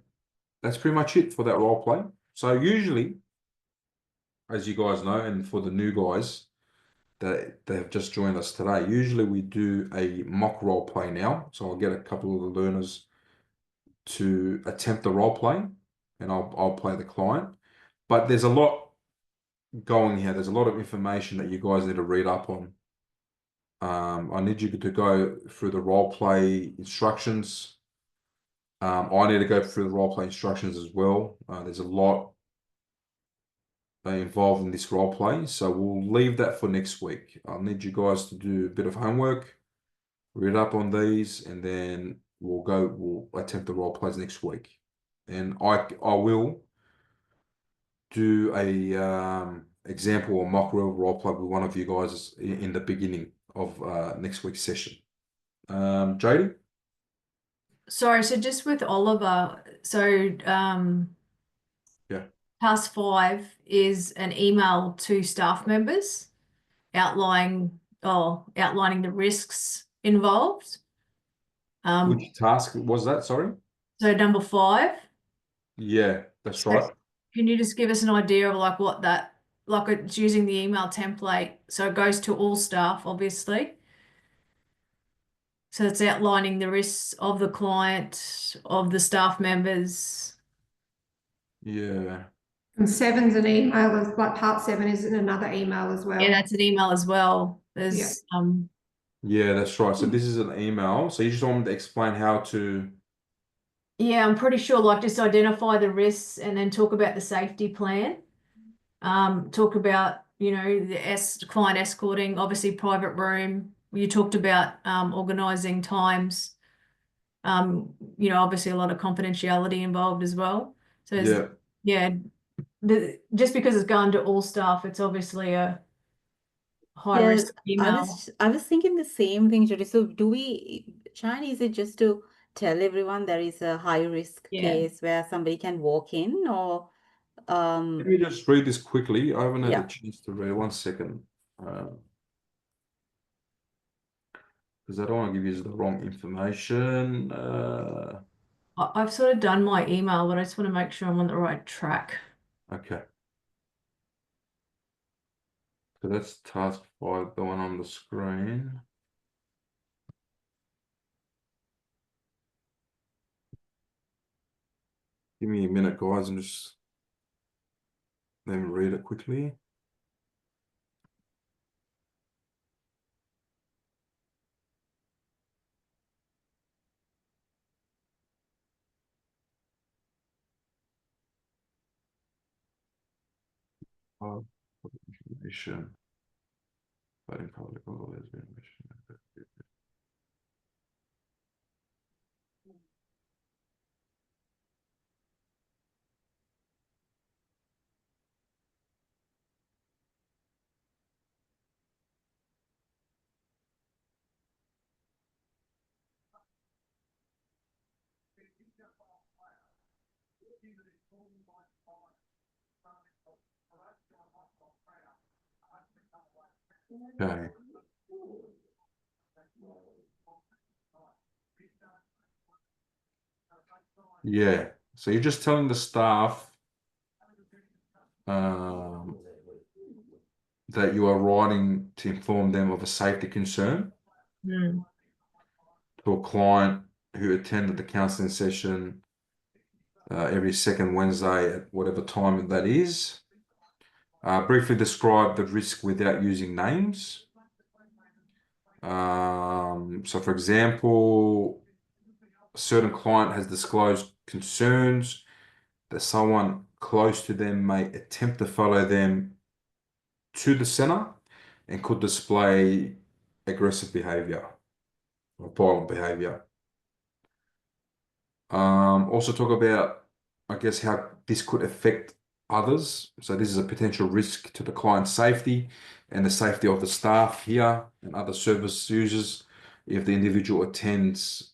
that's pretty much it for that role play. So usually, as you guys know, and for the new guys that have just joined us today, usually we do a mock role play now. So I'll get a couple of the learners to attempt the role play and I'll play the client. But there's a lot going here. There's a lot of information that you guys need to read up on. I need you to go through the role play instructions. I need to go through the role play instructions as well. There's a lot involved in this role play, so we'll leave that for next week. I'll need you guys to do a bit of homework, read up on these, and then we'll attempt the role plays next week. And I will do a example or mock role play with one of you guys in the beginning of next week's session. Jody? Sorry, so just with Oliver, so Yeah. task 5 is an email to staff members outlining the risks involved. Which task was that? Sorry. So number 5. Yeah, that's So right. can you just give us an idea of like what that, like it's using the email template, so it goes to all staff, obviously. So it's outlining the risks of the client, of the staff members. Yeah. And 7's an email, like part 7 is in another email as well. Yeah, that's an email as well. There's Yeah, that's right. So this is an email. So you just want me to explain how to. Yeah, I'm pretty sure like just identify the risks and then talk about the safety plan. Talk about, you know, the client escorting, obviously private room. You talked about organizing times. You know, obviously a lot of confidentiality involved as well. So just because it's gone to all staff, it's obviously a high risk email. I was thinking the same thing, Jody. So China, is it just to tell everyone there is a high risk case where somebody can walk in, or Let me just read this quickly. I haven't had a chance to read. 1 second. Because I don't want to give you the wrong information. I've sort of done my email, but I just want to make sure I'm on the right track. Okay. So that's task 5, the one on the screen. Give me a minute, guys, and just let me read it quickly. Information. But in public, all has been okay. Yeah. So you're just telling the staff that you are writing to inform them of a safety concern to a client who attended the counselling session every second Wednesday at whatever time that is. Briefly describe the risk without using names. So for example, a certain client has disclosed concerns that someone close to them may attempt to follow them to the center and could display aggressive behavior or violent behavior. Also talk about, I guess, how this could affect others. So this is a potential risk to the client's safety and the safety of the staff here and other service users if the individual attends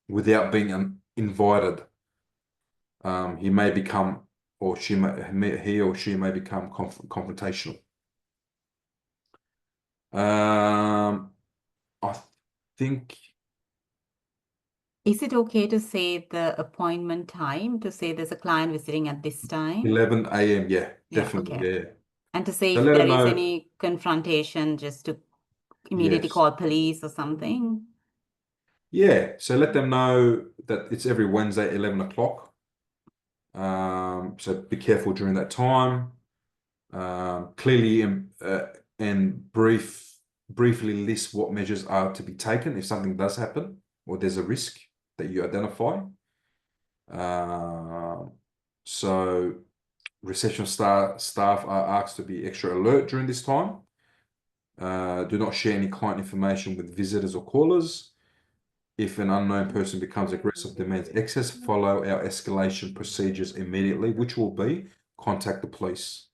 without being invited. He may become, or he or she may become confrontational. I think. Is it okay to say the appointment time, to say there's a client visiting at this time? 11 a.m. Yeah, definitely. Okay. Yeah. And to say So if let there them is know. any confrontation, just to immediately Yes. call police or something. Yeah. So let them know that it's every Wednesday, 11 o'clock. So be careful during that time. Clearly and briefly list what measures are to be taken if something does happen or there's a risk that you identify. So reception staff are asked to be extra alert during this time. Do not share any client information with visitors or callers. If an unknown person becomes aggressive, demands access, follow our escalation procedures immediately, which will be contact the police.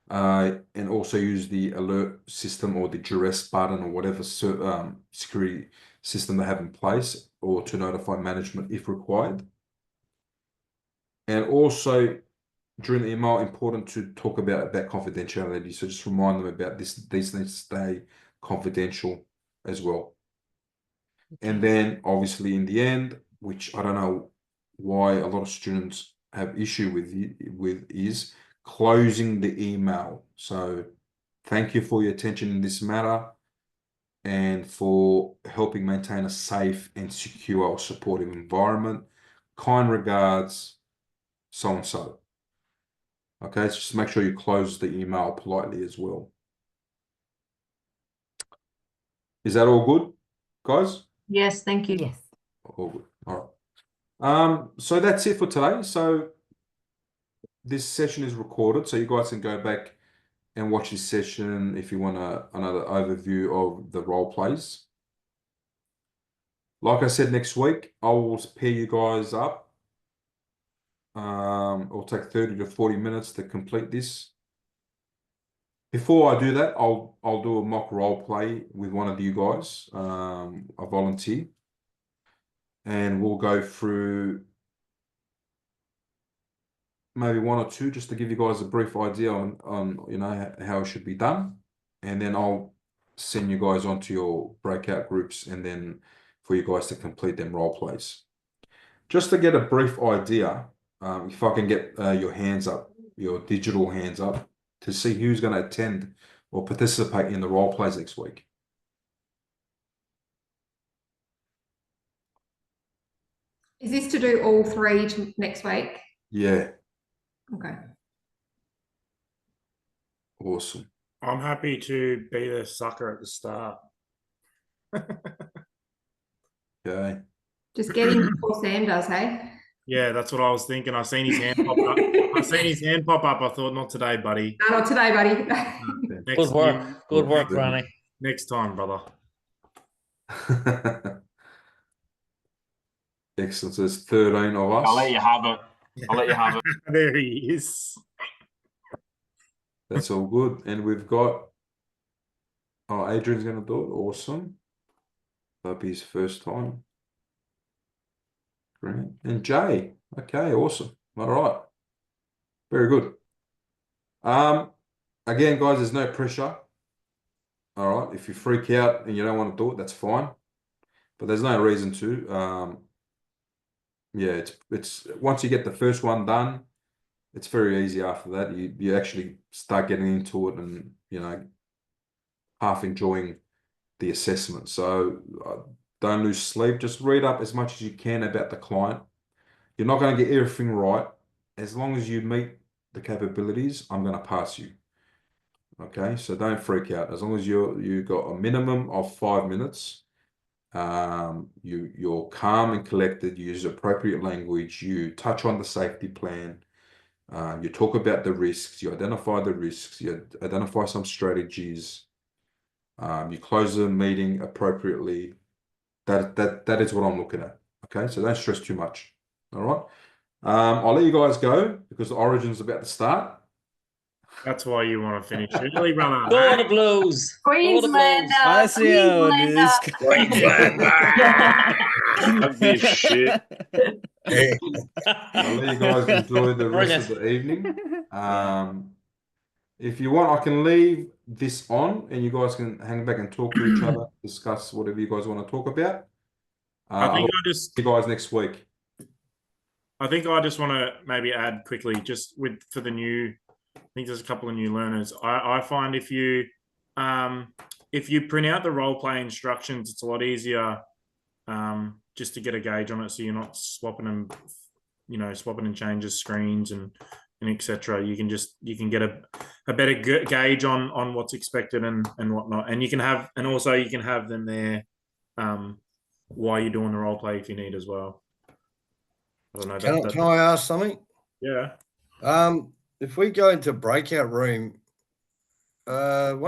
And also use the alert system or the duress button or whatever security system they have in place, or to notify management if required. And also during the email, important to talk about that confidentiality. So just remind them about this. These need to stay confidential as well. And then obviously in the end, which I don't know why a lot of students have issue with is closing the email. So thank you for your attention in this matter and for helping maintain a safe and secure or supportive environment. Kind regards, so-and-so. Okay, so just make sure you close the email politely as well. Is that all good, guys? Yes, thank you. Yes. All good. All right. So that's it for today. So this session is recorded, so you guys can go back and watch this session if you want another overview of the role plays. Like I said, next week I will pair you guys up. It'll take 30 to 40 minutes to complete this. Before I do that, I'll do a mock role play with one of you guys, a volunteer, and we'll go through maybe one or two just to give you guys a brief idea on you know how it should be done, and then I'll send you guys onto your breakout groups, and then for you guys to complete them role plays. Just to get a brief idea, if I can get your hands up, your digital hands up, to see who's going to attend or participate in the role plays next week. Is this to do all three next week? Yeah. Okay. Awesome. I'm happy to be the sucker at the start. Okay. Just getting before Sam does, hey? Yeah, that's what I was thinking. I seen his hand pop up. I seen his hand pop up. I thought, not today, buddy. No, not today, buddy. Good work. Good work, Ronnie. Next time, brother. Excellent. So there's 13 of us. I'll let you have it. I'll let you have it. There he is. That's all good. And we've got, oh, Adrian's going to do it. Awesome. That'll be his first time. Great. And Jay. Okay, awesome. All right. Very good. Again, guys, there's no pressure. All right. If you freak out and you don't want to do it, that's fine. But there's no reason to. Yeah, it's once you get the first one done, it's very easy after that. You actually start getting into it and, you know, half enjoying the assessment. So don't lose sleep. Just read up as much as you can about the client. You're not going to get everything right. As long as you meet the capabilities, I'm going to pass you. Okay, so don't freak out. As long as you got a minimum of 5 minutes, you're calm and collected, you use appropriate language, you touch on the safety plan, you talk about the risks, you identify the risks, you identify some strategies, you close the meeting appropriately. That is what I'm looking at. Okay, so don't stress too much. All right. I'll let you guys go because the Origin's about to start. That's why you want to finish early, brother. Go the Blues. Queenslander. I see how it is. Don't be shit. I'll let you guys enjoy the rest of the evening. If you want, I can leave this on and you guys can hang back and talk to each other, discuss whatever you guys want to talk about. I think I'll see you guys next week. I think I just want to maybe add quickly, just for the new, I think there's a couple of new learners. I find if you print out the role play instructions, it's a lot easier just to get a gauge on it, so you're not swapping them you know, swapping and changes screens and etc. You can get a better gauge on what's expected and whatnot. And you can have them there while you're doing the role play if you need as well. I don't know. Can I ask something? Yeah. If we go into breakout room, because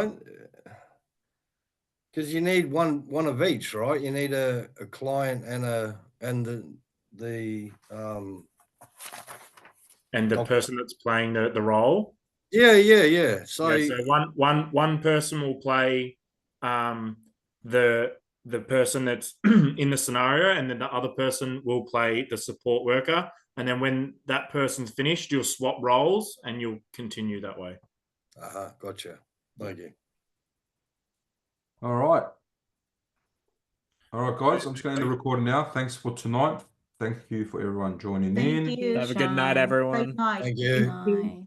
you need one of each, right? You need a client and the person that's playing the role. Yeah. So one person will play the person that's in the scenario, and then the other person will play the support worker. And then when that person's finished, you'll swap roles and you'll continue that way. Gotcha. Thank you. All right, guys. I'm just going to end the recording now. Thanks for tonight. Thank you for everyone joining in. Thank you, Have a good night, Sean. everyone. Great night. Thank you. Good night.